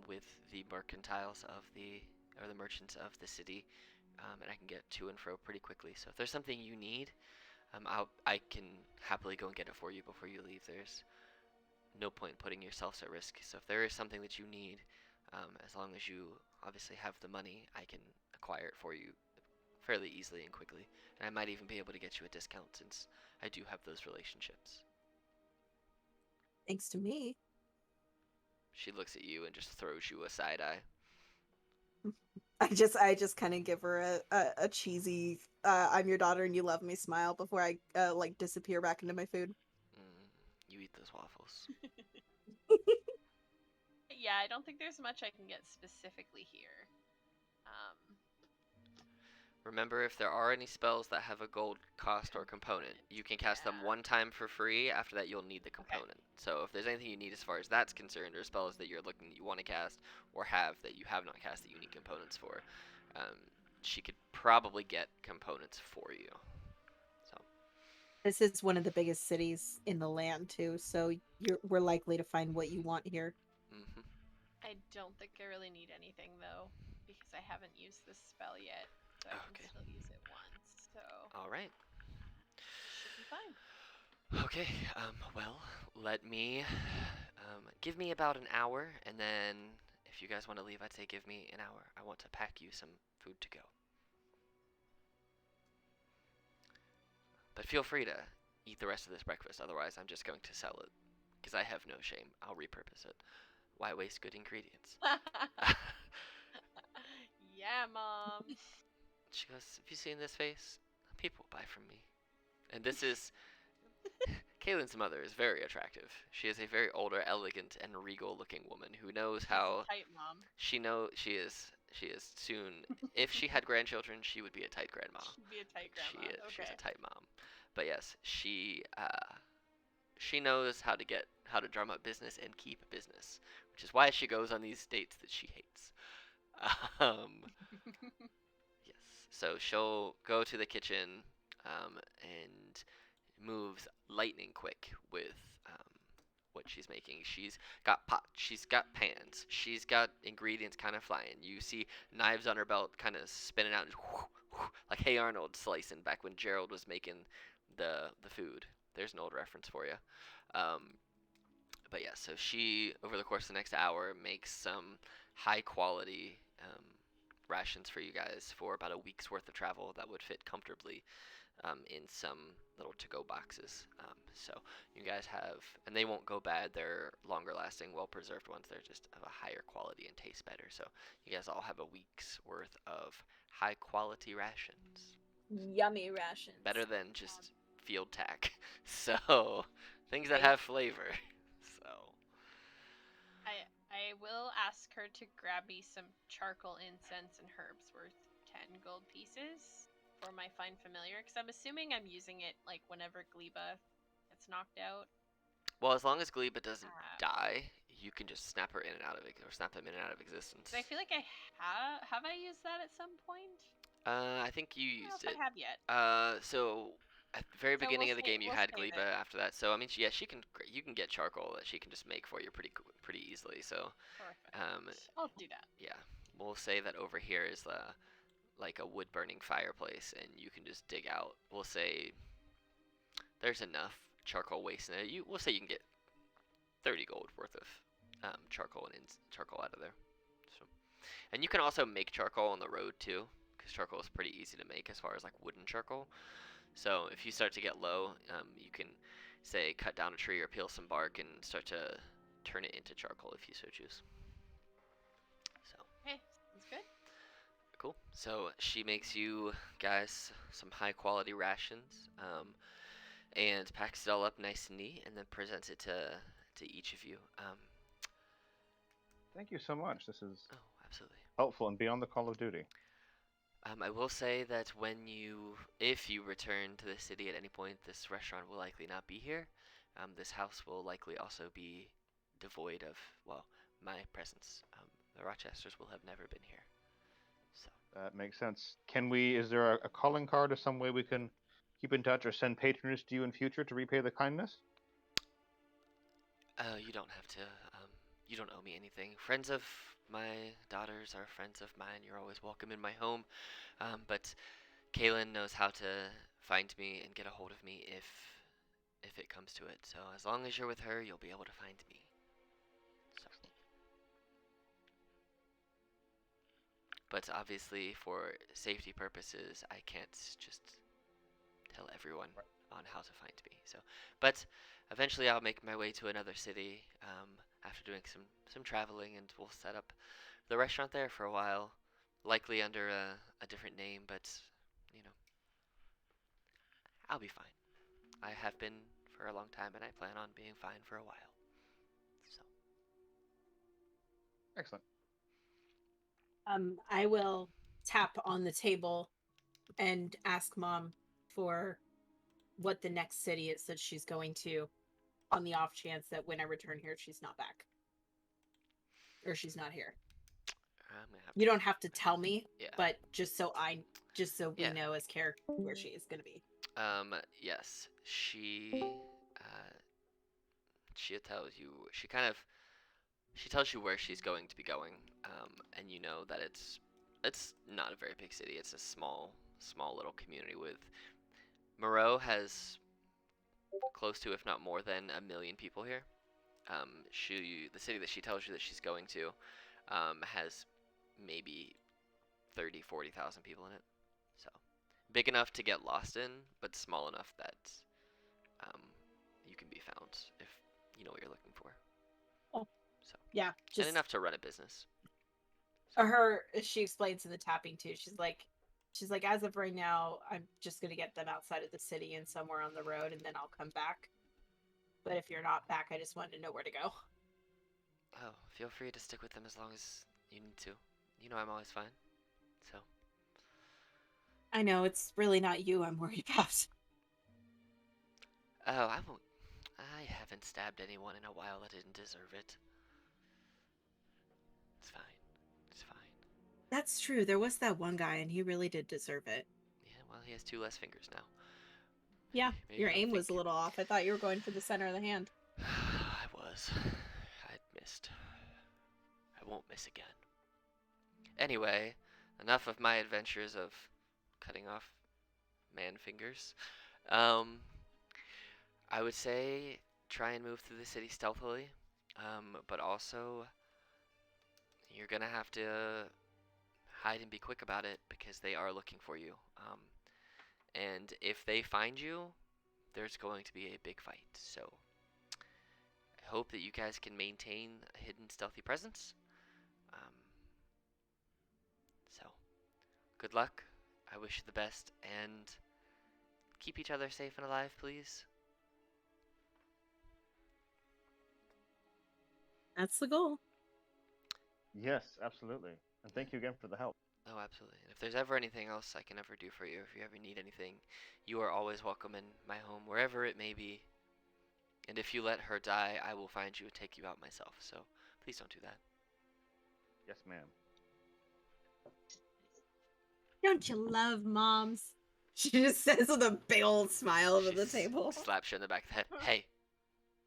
with the mercantiles of the merchants of the city, and I can get to and fro pretty quickly. So if there's something you need, I can happily go and get it for you before you leave. There's no point putting yourselves at risk. So if there is something that you need, as long as you obviously have the money, I can acquire it for you fairly easily and quickly. And I might even be able to get you a discount since I do have those relationships. Thanks to me. She looks at you and just throws you a side eye. I just kind of give her a cheesy I'm your daughter and you love me smile before I like disappear back into my food. You eat those waffles. Yeah, I don't think there's much I can get specifically here. Remember, if there are any spells that have a gold cost or component, you can cast them one time for free. After that, you'll need the component. Okay. So if there's anything you need as far as that's concerned, or spells that you want to cast or have that you have not cast that you need components for, she could probably get components for you. So this is one of the biggest cities in the land too, so we're likely to find what you want here. Mm-hmm. I don't think I really need anything though, because I haven't used this spell yet. So I can still use it once. So all right, should be fine. Okay. Well, let me give me about an hour, and then if you guys want to leave, I'd say give me an hour. I want to pack you some food to go. But feel free to eat the rest of this breakfast. Otherwise, I'm just going to sell it because I have no shame. I'll repurpose it. Why waste good ingredients? Yeah, Mom. She goes, have you seen this face? People buy from me. And this is... Kaylin's mother is very attractive. She is a very older, elegant, and regal-looking woman who knows how... Tight mom. She is soon... If she had grandchildren, she would be a tight grandma. She'd be a tight grandma. She's a tight mom. But yes, she knows how to drum up business and keep business, which is why she goes on these dates that she hates. Yes, so she'll go to the kitchen and moves lightning quick with what she's making. She's got pots, she's got pans, she's got ingredients kind of flying. You see knives on her belt kind of spinning out, and like Hey Arnold slicing back when Gerald was making the food. There's an old reference for you. But yeah, so she, over the course of the next hour, makes some high quality rations for you guys for about a week's worth of travel that would fit comfortably in some little to-go boxes. So you guys have, and they won't go bad. They're longer-lasting, well-preserved ones. They're just of a higher quality and taste better. So you guys all have a week's worth of high-quality rations. Yummy rations. Better than just field tack. So things that Right. have flavor. So I will ask her to grab me some charcoal incense and herbs worth 10 gold pieces for my fine familiar, because I'm assuming I'm using it like whenever Gleba gets knocked out. well, as long as Gleba doesn't die, you can just snap her in and out of it, or snap them in and out of existence. I feel like I have I used that at some point? I think you I don't know used if it. I have yet. So at the very beginning we'll of the game, you we'll had save Gleba it. after that. So I mean, yeah, you can get charcoal that she can just make for you pretty easily. So Perfect. I'll do that. yeah, we'll say that over here is like a wood burning fireplace, and you can just dig out. We'll say there's enough charcoal waste in there. We'll say you can get 30 gold worth of charcoal and charcoal out of there. So, and you can also make charcoal on the road too, because charcoal is pretty easy to make as far as like wooden charcoal. So if you start to get low, you can say cut down a tree or peel some bark and start to turn it into charcoal if you so choose. So Okay, sounds good. cool. So she makes you guys some high quality rations, and packs it all up nice and neat, and then presents it to each of you. Thank you so much. This is Oh, absolutely. helpful and beyond the Call of Duty. I will say that if you return to the city at any point, this restaurant will likely not be here. This house will likely also be devoid of, well, my presence. The Rochesters will have never been here. So That makes sense. Is there a calling card or some way we can keep in touch or send patronage to you in future to repay the kindness? you don't have to. You don't owe me anything. Friends of my daughters are friends of mine. You're always welcome in my home. But Kaylin knows how to find me and get a hold of me if it comes to it. So as long as you're with her, you'll be able to find me. So. But obviously, for safety purposes, I can't just tell everyone on how to find me. So, but eventually, I'll make my way to another city after doing some traveling, and we'll set up the restaurant there for a while, likely under a different name. But you know, I'll be fine. I have been for a long time, and I plan on being fine for a while. So. Excellent. I will tap on the table and ask Mom for what the next city is that she's going to, on the off chance that when I return here, she's not back. Or she's not here. You don't have to tell me, yeah. but just so we Yeah. know as character where she is going to be. Yes, she tells you. She tells you where she's going to be going, and you know that it's not a very big city. It's a small little community. With Moreau has close to, if not more than, 1 million people here. The city that she tells you that she's going to, has maybe 40,000 people in it. So big enough to get lost in, but small enough that you can be found if you know what you're looking for. Oh, so yeah, and enough to run a business. She explains in the tapping too. She's like, as of right now, I'm just gonna get them outside of the city and somewhere on the road, and then I'll come back. But if you're not back, I just wanted to know where to go. Oh, feel free to stick with them as long as you need to. You know I'm always fine. So. I know, it's really not you I'm worried about. Oh, I haven't stabbed anyone in a while that didn't deserve it. It's fine. It's fine. That's true. There was that one guy, and he really did deserve it. Yeah, well, he has 2 less fingers now. Yeah, your aim was a little off. I thought you were going for the center of the hand. I was. I'd missed. I won't miss again. Anyway, enough of my adventures of cutting off man fingers. I would say try and move through the city stealthily, but also you're gonna have to hide and be quick about it because they are looking for you. And if they find you, there's going to be a big fight. So I hope that you guys can maintain a hidden, stealthy presence. Um, so good luck. I wish you the best, and keep each other safe and alive, please. That's the goal. Yes, absolutely. And thank you again for the help. Oh, absolutely. And if there's ever anything else I can ever do for you, if you ever need anything, you are always welcome in my home, wherever it may be. And if you let her die, I will find you and take you out myself. So please don't do that. Yes, ma'am. Don't you love moms? She just says with a big old smile over the She table. slaps you in the back of the head. Hey,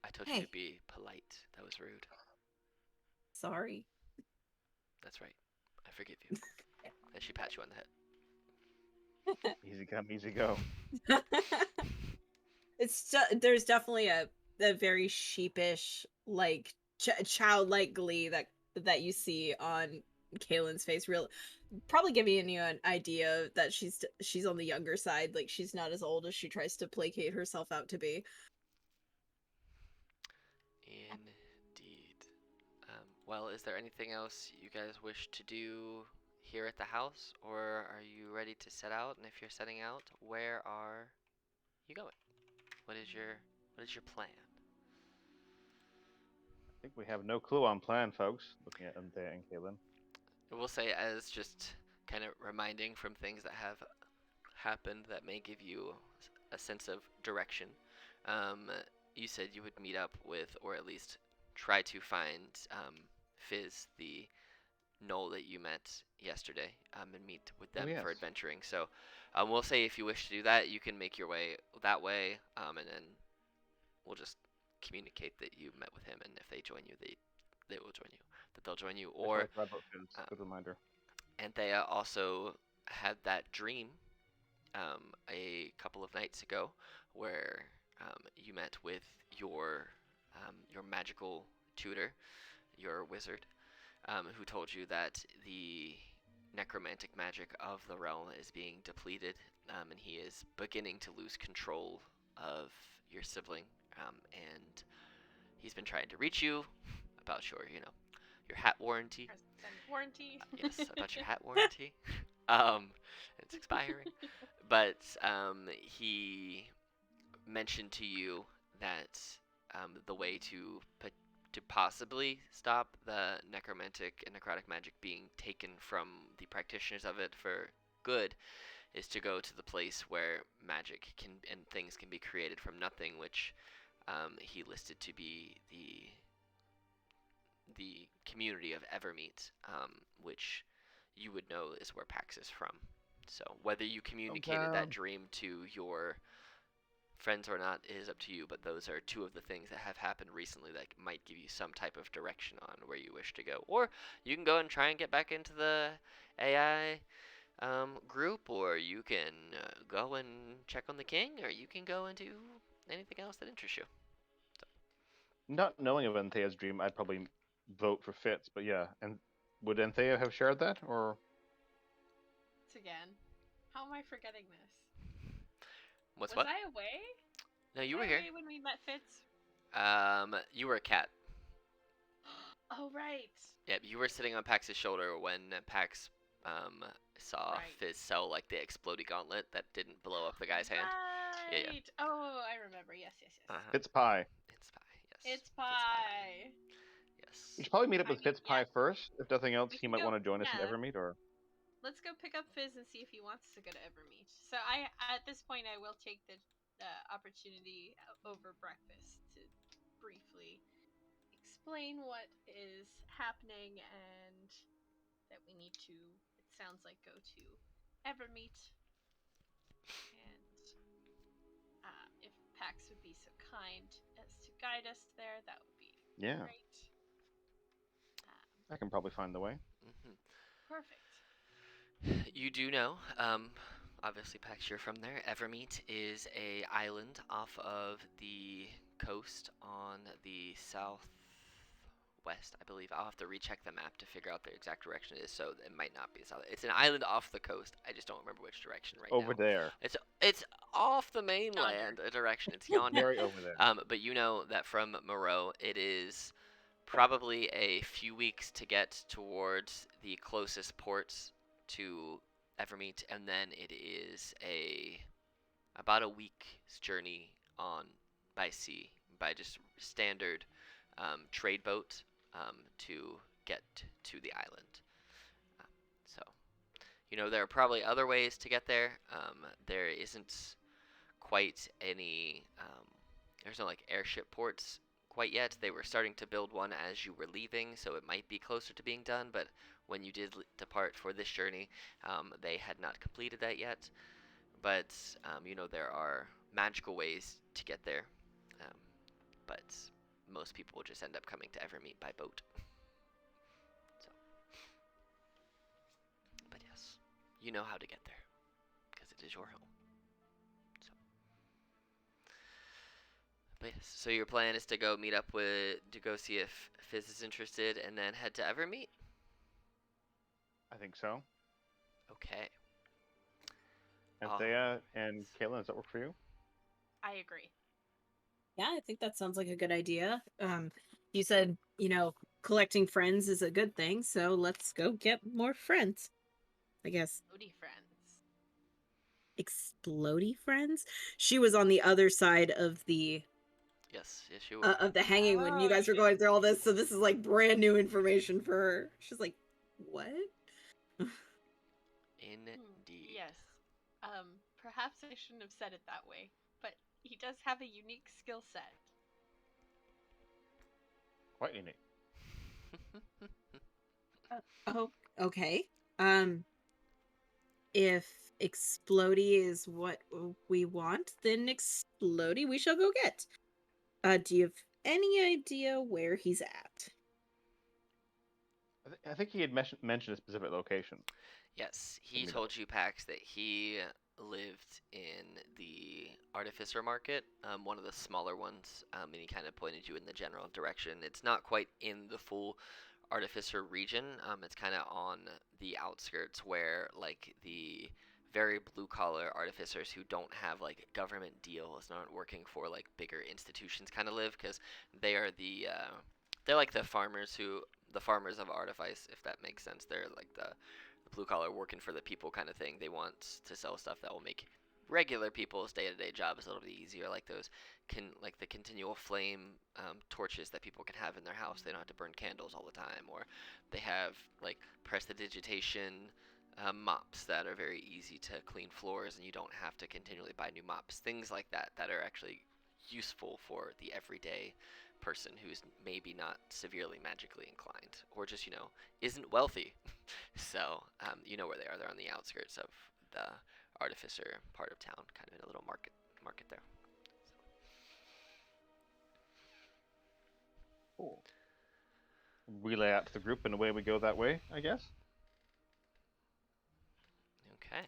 I told you Hey. to be polite. That was rude. Sorry. That's right. I forgive you. And she pats you on the head. Easy come, easy go. There's definitely a very sheepish, like childlike glee that you see on Kaylin's face. Real, probably giving you an idea that she's on the younger side. Like she's not as old as she tries to placate herself out to be. Indeed. Well, is there anything else you guys wish to do here at the house, or are you ready to set out? And if you're setting out, where are you going? What is your plan? I think we have no clue on plan, folks. Looking at Anthea and Kaylin. I will say, as just kind of reminding from things that have happened that may give you a sense of direction. You said you would meet up with, or at least try to find, Fizz, the Knoll that you met yesterday, and meet with Oh them for yes. adventuring. So, we'll say if you wish to do that, you can make your way that way, and then we'll just communicate that you met with him, and if they join you, they will join you. That they'll join you, I totally or forgot about Fizz. uh, Good reminder. Anthea also had that dream a couple of nights ago where you met with your magical tutor, your wizard, who told you that the necromantic magic of the realm is being depleted, and he is beginning to lose control of your sibling, and he's been trying to reach you about your hat warranty. Warranty. Yes, about your hat warranty. It's expiring. But he mentioned to you that the way to possibly stop the necromantic and necrotic magic being taken from the practitioners of it for good is to go to the place where magic can and things can be created from nothing, which he listed to be the community of Evermeet, which you would know is where Pax is from. So whether you communicated that dream to your friends or not is up to you, but those are two of the things that have happened recently that might give you some type of direction on where you wish to go. Or you can go and try and get back into the AI group, or you can go and check on the king, or you can go and do anything else that interests you. Not knowing of Anthea's dream, I'd probably vote for Fitz, but yeah. And would Anthea have shared that, or Once again, how am I forgetting this? What's Was what? I away? No, you Was were I here. away when we met Fitz? You were a cat. Oh right. Yeah, you were sitting on Pax's shoulder when Pax saw Right. Fizz sell like the explodey gauntlet that didn't blow up the guy's hand. Right. Yeah, yeah. Oh, I remember. Yes, yes, yes. Uh-huh. Fitz Pie? It's pie. Yes. It's Fitz pie. Yes. We should probably meet up I with mean, Fitz Pie first. If nothing else, we he can might go. want to join us at Yeah. Evermeet, or Let's go pick up Fizz and see if he wants to go to Evermeet. So at this point, I will take the opportunity over breakfast to briefly explain what is happening and that we need to. It sounds like go to Evermeet, and if Pax would be so kind as to guide us there, that would be yeah, great. I can probably find the way. Perfect. You do know, obviously, Pax, you're from there. Evermeet is a island off of the coast on the southwest, I believe. I'll have to recheck the map to figure out the exact direction it is, so it might not be south. It's an island off the coast. I just don't remember which direction right Over now. there. It's off the mainland Yonder. a direction. It's yonder. Very over there. But you know that from Moreau, it is probably a few weeks to get towards the closest ports to Evermeet, and then it is about a week's journey on by sea by just standard trade boat to get to the island. Uh, so you know there are probably other ways to get there. There isn't quite any. There's no like airship ports quite yet. They were starting to build one as you were leaving, so it might be closer to being done. But when you did depart for this journey, they had not completed that yet. But you know there are magical ways to get there. Um, but most people will just end up coming to Evermeet by boat. So, but yes, you know how to get there because it is your home. So. But yes, so your plan is to go meet up to go see if Fizz is interested, and then head to Evermeet. I think so. Okay. Anthea and Caitlin, does that work for you? I agree. Yeah, I think that sounds like a good idea. You said, collecting friends is a good thing, so let's go get more friends. I guess. Odie friends. Explodey friends? She was on the other side of the Yes, you were. hanging when you guys were going through all this, so this is like brand new information for her. She's like, "What?" Indeed. Yes. Perhaps I shouldn't have said it that way, but he does have a unique skill set. Quite unique. Oh, okay. If Explodey is what we want, then Explodey we shall go get. Do you have any idea where he's at? I think he had mentioned a specific location. Yes, he told you, Pax, that he lived in the Artificer Market, one of the smaller ones, and he kind of pointed you in the general direction. It's not quite in the full Artificer region. It's kind of on the outskirts where, like, the very blue-collar artificers who don't have, like, government deals, not working for, like, bigger institutions kind of live, because they are they're like the farmers of Artifice, if that makes sense. They're like the blue collar working for the people kind of thing. They want to sell stuff that will make regular people's day-to-day jobs a little bit easier, like like the continual flame torches that people can have in their house. They don't have to burn candles all the time, or they have like prestidigitation mops that are very easy to clean floors, and you don't have to continually buy new mops. Things like that that are actually useful for the everyday person who's maybe not severely magically inclined, or just isn't wealthy. So you know where they are. They're on the outskirts of the Artificer part of town, kind of in a little market there. Cool. Relay out to the group, and away we go that way, I guess. Okay.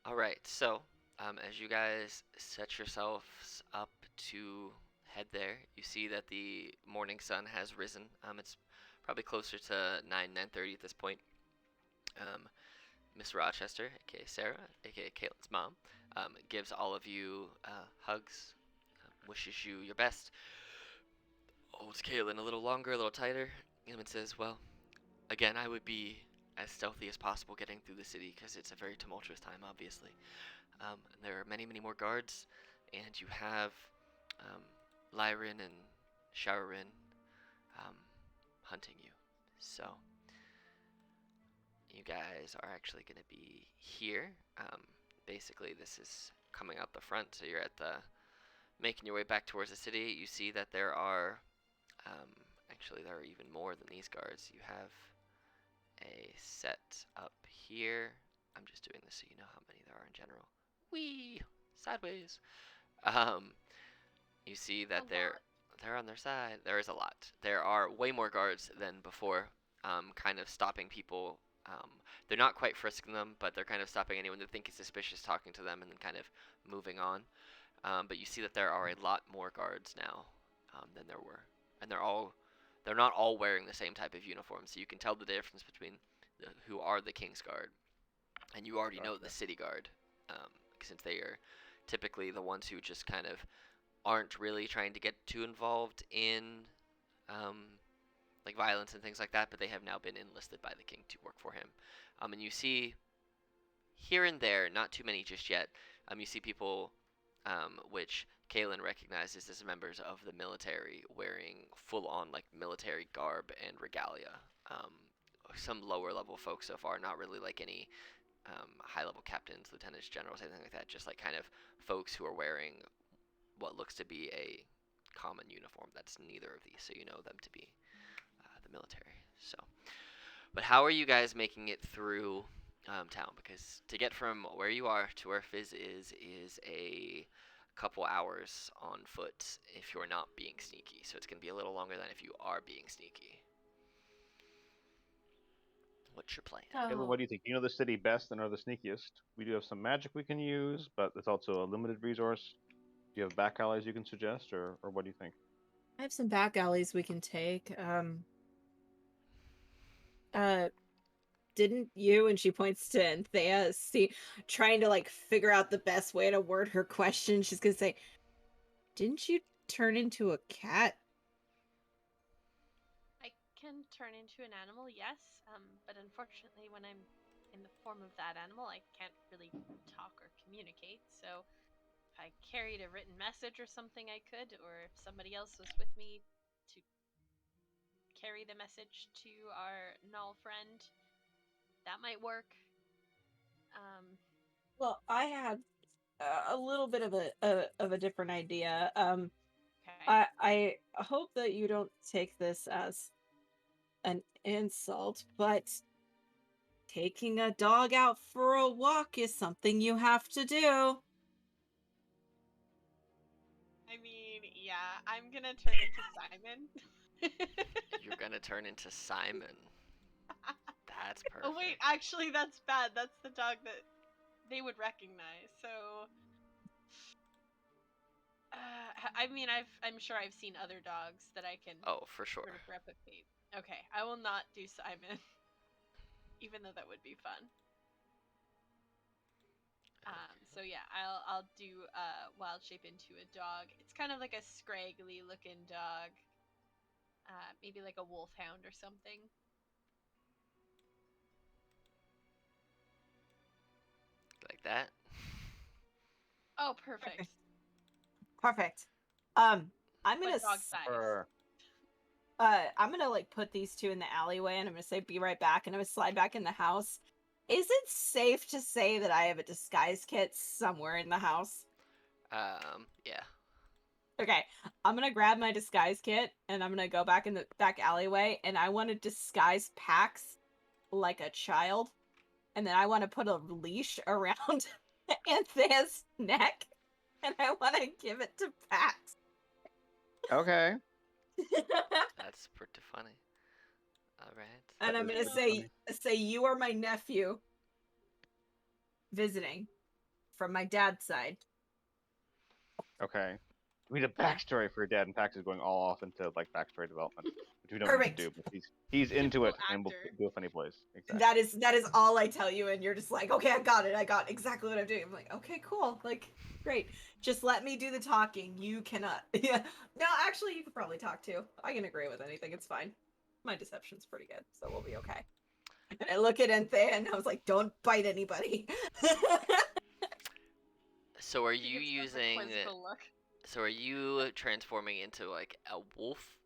All right. So as you guys set yourselves up to head there, you see that the morning sun has risen. It's probably closer to 9:30 at this point. Miss Rochester, aka Sarah, aka Caitlin's mom, gives all of you hugs, wishes you your best. Holds Caitlin a little longer, a little tighter, and says, "Well, again, I would be as stealthy as possible getting through the city because it's a very tumultuous time, obviously. And there are many, many more guards, and you have Lyran and Shaorin hunting you. So you guys are actually going to be here. Basically, this is coming out the front, so you're at making your way back towards the city. You see that there are, actually, there are even more than these guards. You have a set up here. I'm just doing this so you know how many there are in general. Whee! Sideways. You see that they're on their side. There is a lot. There are way more guards than before, kind of stopping people. They're not quite frisking them, but they're kind of stopping anyone they think is suspicious, talking to them, and then kind of moving on. But you see that there are a lot more guards now than there were, and they're all they're not all wearing the same type of uniform, so you can tell the difference between who are the King's Guard, and you already know the Gotcha. City Guard, since they are typically the ones who just kind of aren't really trying to get too involved in um, like violence and things like that, but they have now been enlisted by the king to work for him. And you see here and there, not too many just yet. You see people, which Kalen recognizes as members of the military, wearing full-on like military garb and regalia. Um, some lower level folks so far, not really like any high level captains, lieutenants, generals, anything like that. Just like kind of folks who are wearing what looks to be a common uniform that's neither of these, so you know them to be the military. So, but how are you guys making it through town? Because to get from where you are to where Fizz is a couple hours on foot if you're not being sneaky. So it's going to be a little longer than if you are being sneaky. What's your plan? Caleb, what do you think? You know the city best and are the sneakiest. We do have some magic we can use, but it's also a limited resource. Do you have back alleys you can suggest, or what do you think? I have some back alleys we can take. Uh, didn't you? And she points to Anthea, trying to like figure out the best way to word her question. She's gonna say, "Didn't you turn into a cat?" I can turn into an animal, yes, but unfortunately, when I'm in the form of that animal, I can't really talk or communicate. So, if I carried a written message or something, I could, or if somebody else was with me to carry the message to our null friend, that might work. Well, I have a little bit of a different idea. Okay. I hope that you don't take this as an insult, but taking a dog out for a walk is something you have to do. I mean, yeah, I'm gonna turn into Simon. You're going to turn into Simon. That's perfect. Oh wait, actually, that's bad. That's the dog that they would recognize. So, I mean, I'm sure I've seen other dogs that I can Oh, for sure. sort of replicate. Okay, I will not do Simon, even though that would be fun. So yeah, I'll do wild shape into a dog. It's kind of like a scraggly looking dog, maybe like a wolfhound or something. Like that. Oh, perfect. Perfect. Um, I'm gonna But dog size. I'm gonna like put these two in the alleyway, and I'm gonna say be right back, and I'm gonna slide back in the house. Is it safe to say that I have a disguise kit somewhere in the house? Yeah. Okay, I'm gonna grab my disguise kit, and I'm gonna go back in the back alleyway, and I want to disguise Pax like a child, and then I want to put a leash around Anthea's neck, and I want to give it to Pax. Okay. That's pretty funny. All right. And That I'm is gonna pretty funny. say you are my nephew visiting from my dad's side. Okay. We need a And backstory for your dad, and Pax is going all off into like backstory development, which we don't need to perfect. do, but he's into Typical it, and we'll actor. do a funny place. Exactly. That is all I tell you, and you're just like, okay, I got it. I got exactly what I'm doing. I'm like, okay, cool. Like, great. Just let me do the talking. You cannot. Yeah. No, actually, you could probably talk too. I can agree with anything. It's fine. My deception's pretty good, so we'll be okay. And I look at Anthea, and I was like, don't bite anybody. So are She you gives them the using? quizzical look. So are you transforming into like a wolf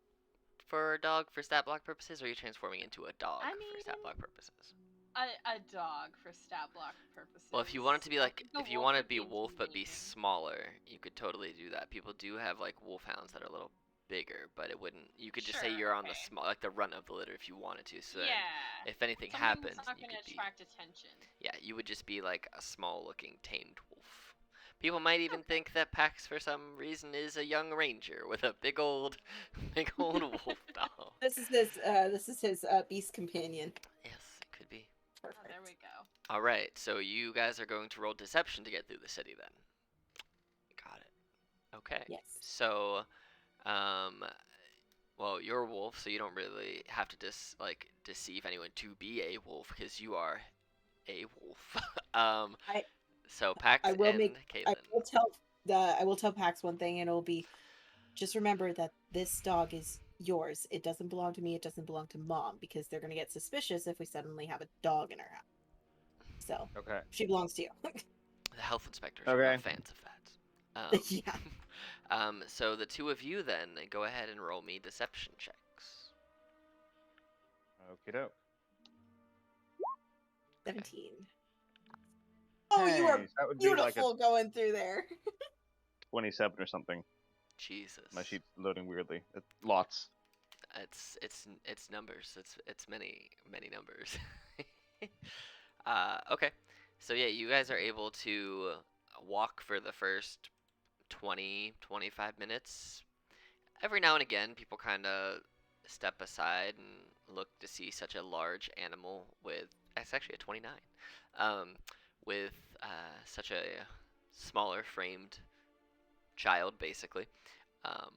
for a dog for stat block purposes, or are you transforming into a dog I for mean, stat block purposes? a dog for stat block purposes. Well, if you want it to be I like, think a if you wolf want to would be be wolf but be intimidating. smaller, you could totally do that. People do have like wolfhounds that are a little bigger, but it wouldn't. You could just say Sure, you're on the okay. small, like the runt of the litter if you wanted to. So then, Yeah. if anything Something that's happened, not you going to could be, attract attention. yeah, you would just be like a small-looking tamed wolf. People might even Okay. think that Pax, for some reason, is a young ranger with a big old, big old wolf dog. This is his beast companion. Yes, it could be. Oh, there we go. All right, so you guys are going to roll deception to get through the city then. Got it. Okay. Yes. So, um, well, you're a wolf, so you don't really have to deceive anyone to be a wolf because you are a wolf. um, I so I Pax will and make I Caitlin. will tell I will tell Pax one thing, and it'll be just remember that this dog is yours. It doesn't belong to me. It doesn't belong to Mom because they're gonna get suspicious if we suddenly have a dog in our house. So Okay. she belongs to you. The health inspectors are not Okay. fans of that. Yeah. So the two of you then go ahead and roll me deception checks. Okie doke. Okay. 17. Oh, you Hey, are so that would be like a beautiful going through there. 27 or something. My Jesus. sheet's loading weirdly. Lots. It's numbers. It's many numbers. Okay. So yeah, you guys are able to walk for the first 20-25 minutes. Every now and again, people kind of step aside and look to see such a large animal with. It's actually a 29. Um, with such a smaller framed child, basically. Um,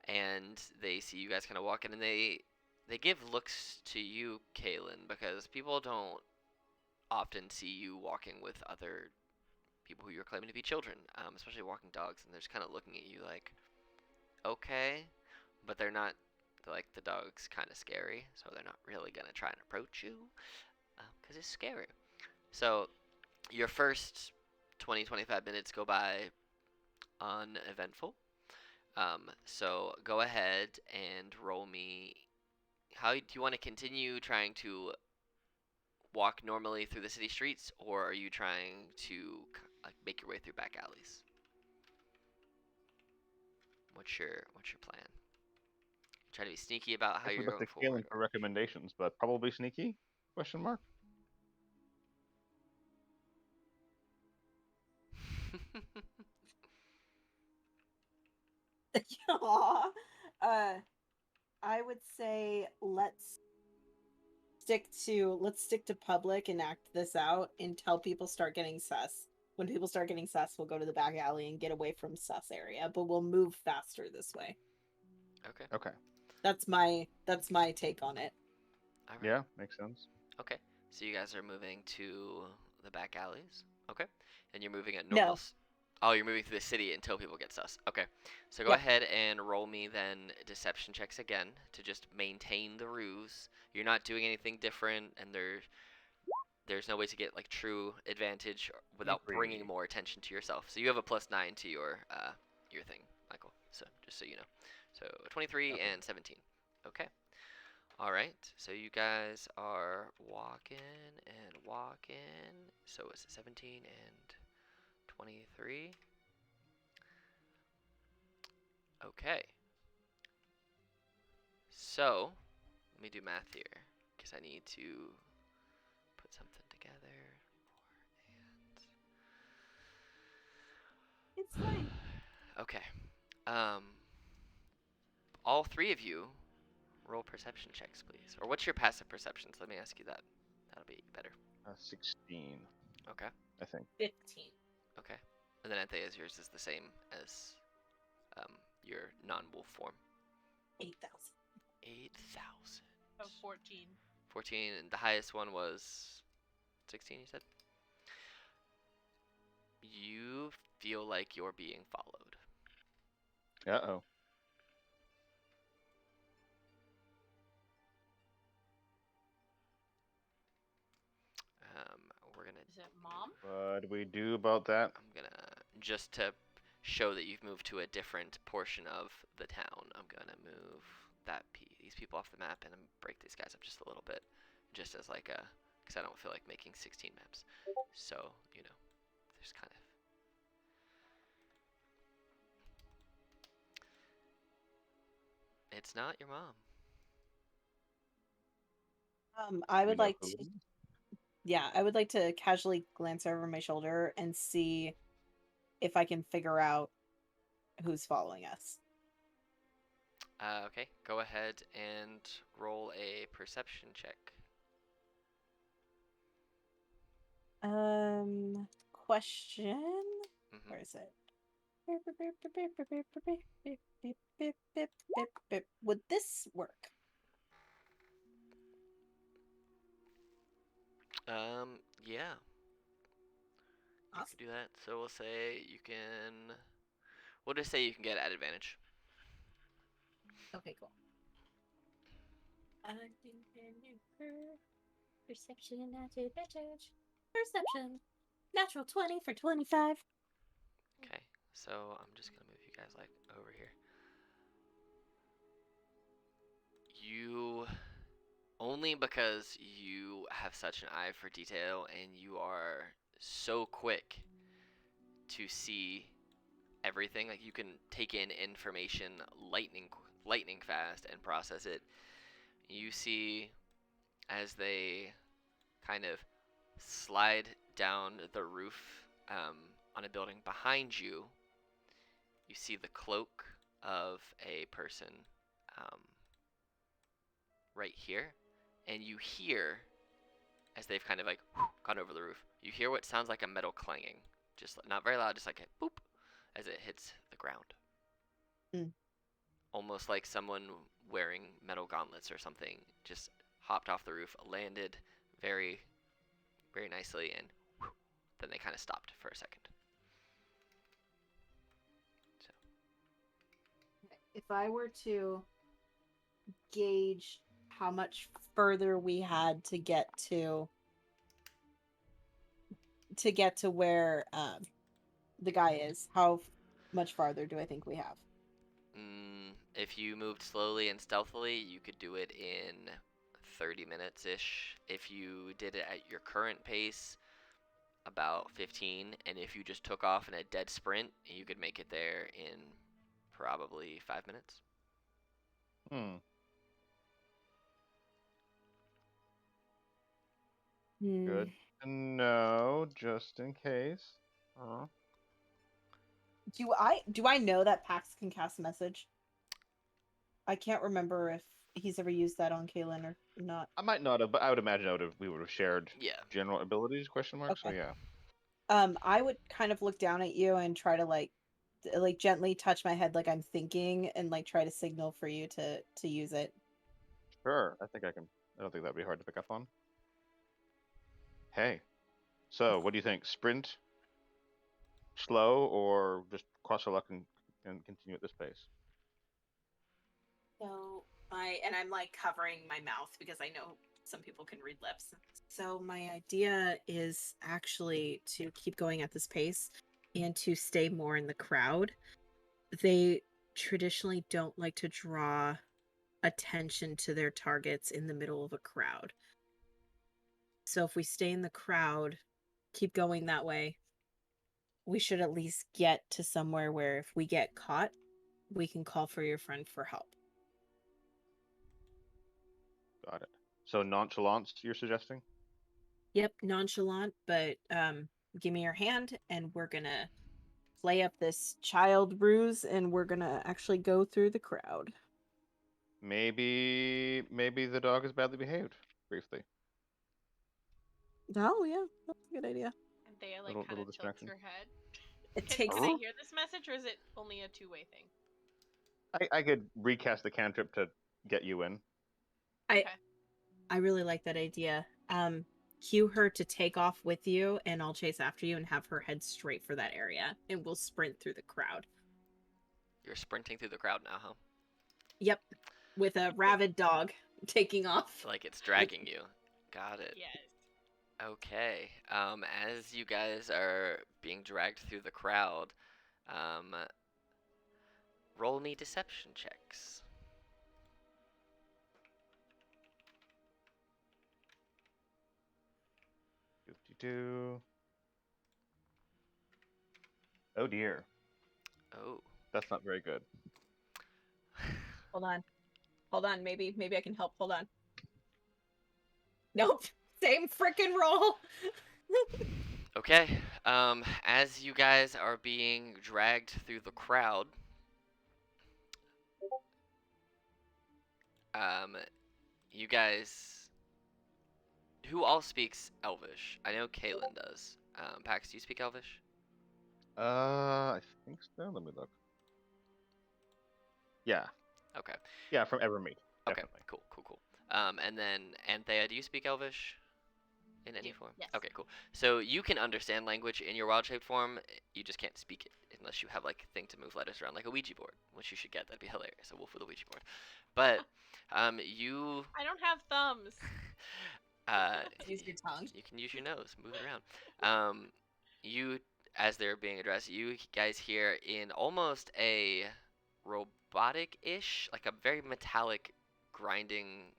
and they see you guys kind of walking, and they give looks to you, Kaylin, because people don't often see you walking with other people who you're claiming to be children, especially walking dogs, and they're just kind of looking at you like, okay, but they're not. They're like, the dog's kind of scary, so they're not really gonna try and approach you because it's scary. So your first 20-25 minutes go by uneventful. So go ahead and roll me. How do you want to continue trying to walk normally through the city streets, or are you trying to make your way through back alleys? What's your plan? Try to be sneaky about how Guess we you're look going to Kaylin forward. for recommendations, but probably sneaky? Question mark. Aw. uh, I would say let's stick to public and act this out until people start getting sus. When people start getting sus, we'll go to the back alley and get away from sus area, but we'll move faster this way. Okay. Okay. That's my take on it. All right. Yeah, makes sense. Okay. So you guys are moving to the back alleys. Okay. And you're moving at normal. No. Oh, you're moving through the city until people get sus. Okay. So go Yep. ahead and roll me then deception checks again to just maintain the ruse. You're not doing anything different, and there's no way to get like true advantage without bringing 23. more attention to yourself. So you have a +9 to your thing, Michael. So just so you know. So 23 Okay. and 17. Okay. All right. So you guys are walking and walking. So it's 17 and 23. Okay. So let me do math here because I need to put something together. It's fine. Okay. Um, all three of you roll perception checks, please. Or what's your passive perceptions? Let me ask you that. That'll be better. 16, Okay. I think. 15. Okay. And then Anthea's yours is the same as your non-wolf form. 8,000. 8,000. So 14. 14, and the highest one was 16, you said? You feel like you're being followed. Uh-oh. Um, we're gonna. Is it Mom? What do we do about that? I'm gonna just to show that you've moved to a different portion of the town. I'm gonna move these people off the map and break these guys up just a little bit, just as like a, because I don't feel like making 16 maps. So there's kind of. It's not your mom. I Do we would know like who to it is? Yeah, I would like to casually glance over my shoulder and see if I can figure out who's following us. Okay, go ahead and roll a perception check. Question? Mm-hmm. Where is it? Would this work? Yeah, you Awesome. could do that. So we'll say you can. We'll just say you can get at advantage. Okay, cool. Perception at advantage. Perception. Natural 20 for 25. Okay, so I'm just gonna move you guys like over here. You only because you have such an eye for detail and you are so quick to see everything. Like you can take in information lightning fast and process it. You see as they kind of slide down the roof on a building behind you. You see the cloak of a person um, right here, and you hear as they've kind of like gone over the roof. You hear what sounds like a metal clanging, just not very loud, just like a boop as it hits the ground. Mm. Almost like someone wearing metal gauntlets or something just hopped off the roof, landed very, very nicely, and then they kind of stopped for a second. So. If I were to gauge how much further we had to get to where the guy is, how much farther do I think we have? If you moved slowly and stealthily, you could do it in 30 minutes ish. If you did it at your current pace, about 15. And if you just took off in a dead sprint, you could make it there in probably 5 minutes. Hmm. Good to know, just in case. Do I know that Pax can cast message? I can't remember if he's ever used that on Kaylin or not. I might not have, but I would imagine we would have shared Yeah. general abilities? Question mark. So Okay. yeah. I would kind of look down at you and try to like gently touch my head like I'm thinking and like try to signal for you to use it. Sure. I think I can. I don't think that'd be hard to pick up on. Hey. So, what do you think? Sprint, slow, or just cross our luck and continue at this pace? So I'm like covering my mouth because I know some people can read lips. So my idea is actually to keep going at this pace and to stay more in the crowd. They traditionally don't like to draw attention to their targets in the middle of a crowd. So if we stay in the crowd, keep going that way, we should at least get to somewhere where if we get caught, we can call for your friend for help. Got it. So nonchalance, you're suggesting? Yep, nonchalant, but give me your hand and we're gonna play up this child ruse and we're gonna actually go through the crowd. Maybe the dog is badly behaved. Briefly, Oh yeah, that's a good idea. And Thea like kind little of tilts distraction. her head. It Can takes I hear this message, or is it only a two-way thing? I could recast the cantrip to get you in. I Okay. I really like that idea. Cue her to take off with you and I'll chase after you and have her head straight for that area and we'll sprint through the crowd. You're sprinting through the crowd now, huh? Yep, with a rabid dog taking off. Like it's dragging you. Got it. Yes. Okay. As you guys are being dragged through the crowd, um, roll me deception checks. Do. Oh dear, Oh. that's not very good. Hold on. Hold on, maybe I can help. Hold on. Nope. Same freaking roll. Okay. As you guys are being dragged through the crowd, um, you guys, who all speaks Elvish? I know Kaylin does. Pax, do you speak Elvish? I think so. Let me look. Yeah, Okay. yeah, from Evermeet, Okay. definitely. Cool. And then Anthea, do you speak Elvish in I do. any form? Yes. Okay, cool. So you can understand language in your wild shaped form. You just can't speak it unless you have like a thing to move letters around, like a Ouija board, which you should get. That'd be hilarious. A wolf with a Ouija board. But you I don't have thumbs. uh, Use your tongue. you can use your nose, move it around. Um, you, as they're being addressed, you guys hear in almost a robotic-ish, like a very metallic, grinding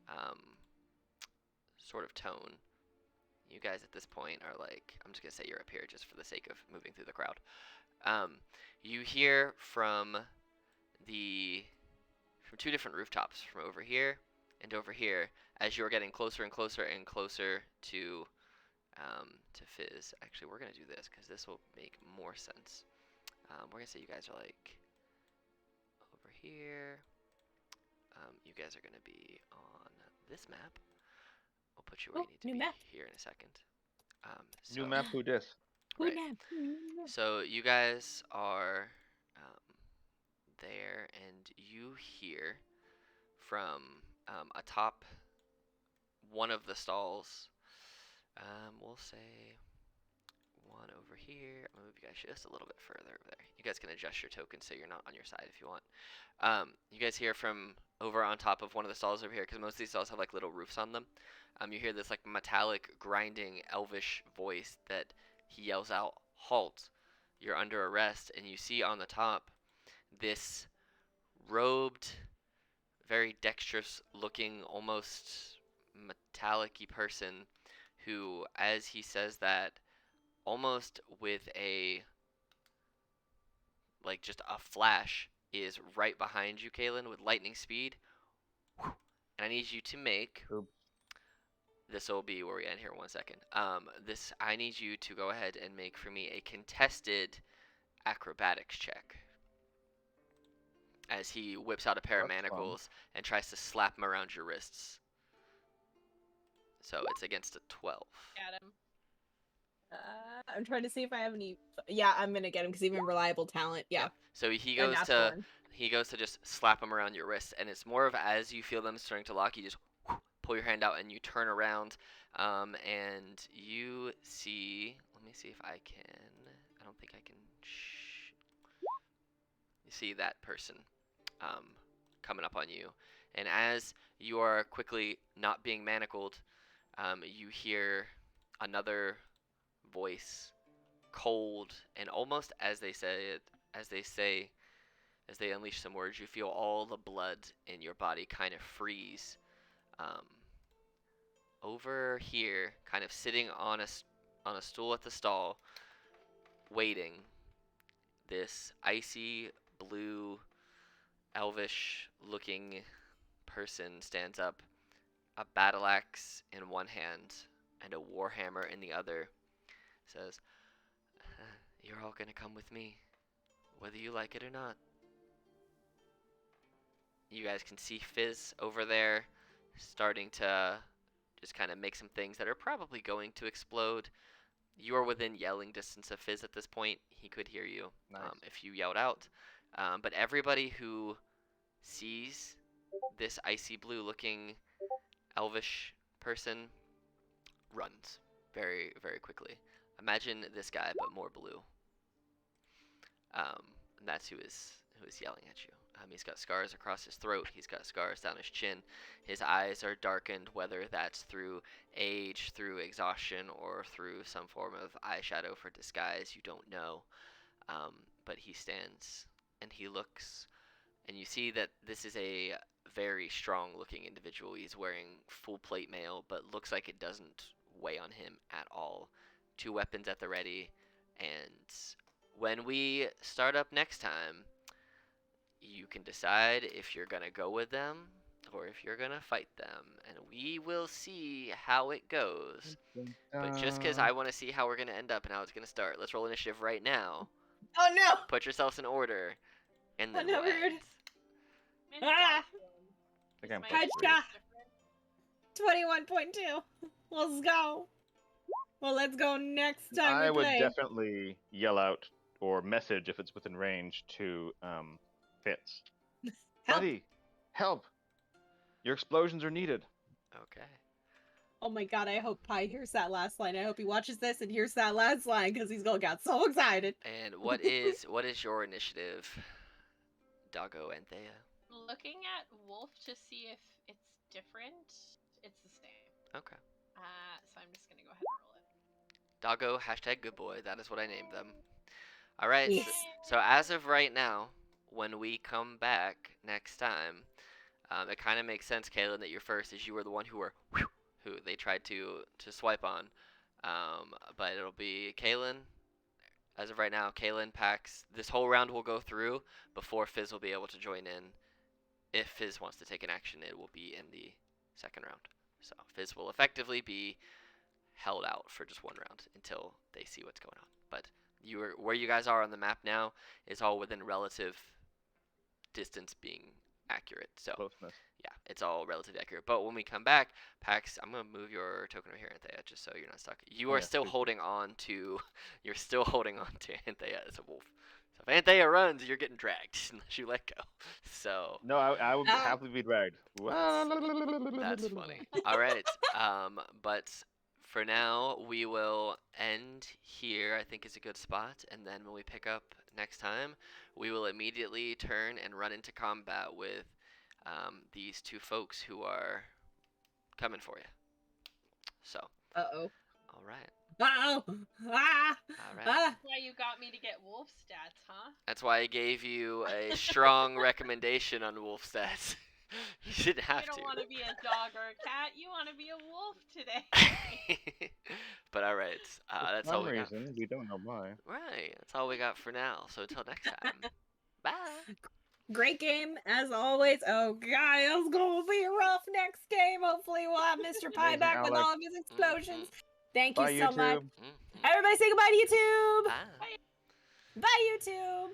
um, sort of tone. You guys at this point are like, I'm just gonna say you're up here just for the sake of moving through the crowd. Um, you hear the from two different rooftops, from over here and over here, as you're getting closer and closer and closer to Fizz. Actually, we're gonna do this because this will make more sense. We're gonna say you guys are like over here. You guys are gonna be on this map. We'll put you where Oh, you need to new be map. here in a second. So New map, who dis? New right. map. So you guys are there, and you hear from atop one of the stalls. We'll say one over here. I'm gonna move you guys just a little bit further over there. You guys can adjust your token so you're not on your side if you want. You guys hear from over on top of one of the stalls over here, because most of these stalls have like little roofs on them. You hear this like metallic, grinding, elvish voice that he yells out, "Halt! You're under arrest!" And you see on the top this robed, very dexterous looking, almost metallic-y person who, as he says that, almost with a like just a flash, is right behind you, Kalen, with lightning speed. And I need you to make. Oops. This will be where we end here. 1 second. I need you to go ahead and make for me a contested acrobatics check as he whips out a pair of That's fun. manacles and tries to slap them around your wrists. So it's against a 12. Got him. I'm trying to see if I have any. Yeah, I'm gonna get him because even reliable talent. Yeah, So a natural one. he goes to just slap them around your wrists, and it's more of as you feel them starting to lock, you just pull your hand out and you turn around, and you see. Let me see if I can. I don't think I can. You see that person um, coming up on you, and as you are quickly not being manacled, you hear another voice, cold, and almost as they say it, as they unleash some words, you feel all the blood in your body kind of freeze. Um, Over here, kind of sitting on a stool at the stall, waiting, this icy blue, elvish-looking person stands up, a battle axe in one hand and a warhammer in the other. Says, "You're all gonna come with me, whether you like it or not." You guys can see Fizz over there starting to just kind of make some things that are probably going to explode. You are within yelling distance of Fizz at this point. He could hear you Nice. if you yelled out. But everybody who sees this icy blue looking elvish person runs very, very quickly. Imagine this guy, but more blue. And that's who is yelling at you. He's got scars across his throat. He's got scars down his chin. His eyes are darkened, whether that's through age, through exhaustion, or through some form of eyeshadow for disguise. You don't know. But he stands and he looks, and you see that this is a very strong-looking individual. He's wearing full plate mail, but looks like it doesn't weigh on him at all. 2 weapons at the ready, and when we start up next time, you can decide if you're going to go with them or if you're going to fight them. And we will see how it goes. But just because I want to see how we're going to end up and how it's going to start, let's roll initiative right now. Oh no! Put yourselves in order, and then Oh, no, we'll weird. end. Ah! I think I'm My plus Headshot. three. different. 21.2. Let's go. Well, let's go next time I we would play. definitely yell out or message if it's within range to Fitz. Help! Buddy, help! Your explosions are needed. Okay. Oh my god, I hope Pi hears that last line. I hope he watches this and hears that last line because he's gonna get so excited. And what is your initiative, Doggo and Thea? Looking at Wolf to see if it's different. It's the same. Okay. So I'm just gonna go ahead and roll it. Doggo, hashtag good boy. That is what I named them. All right. Yes. So as of right now, when we come back next time, it kind of makes sense, Kaylin, that you're first, as you were the one who they tried to swipe on. But it'll be Kaylin. As of right now, Kaylin, Pax. This whole round will go through before Fizz will be able to join in. If Fizz wants to take an action, it will be in the second round. So Fizz will effectively be held out for just one round until they see what's going on. But where you guys are on the map now is all within relative distance being accurate. So Closeness. yeah, it's all relatively accurate. But when we come back, Pax, I'm gonna move your token over here, Anthea, just so you're not stuck. You are still holding on to Anthea as a wolf. So if Anthea runs, you're getting dragged unless you let go. So No, I would happily be dragged. that's funny. All right. But for now, we will end here. I think is a good spot, and then when we pick up next time, we will immediately turn and run into combat with these two folks who are coming for you. So. Uh-oh. All right. Uh-oh. Ah! All right. Ah! That's why you got me to get wolf stats, huh? That's why I gave you a strong recommendation on wolf stats. You didn't have You don't to. want to be a dog or a cat. You want to be a wolf today. But all right, that's For all some we got. reason, we don't know why. Right, that's all we got for now. So until next time, bye. Great game as always. Oh god, it's gonna be rough next game. Hopefully we'll have Mr. Pie Amazing, back with Alex. all of his explosions. Thank Bye, you so much. YouTube. Mm-hmm. Everybody say goodbye to YouTube. Bye. Bye YouTube.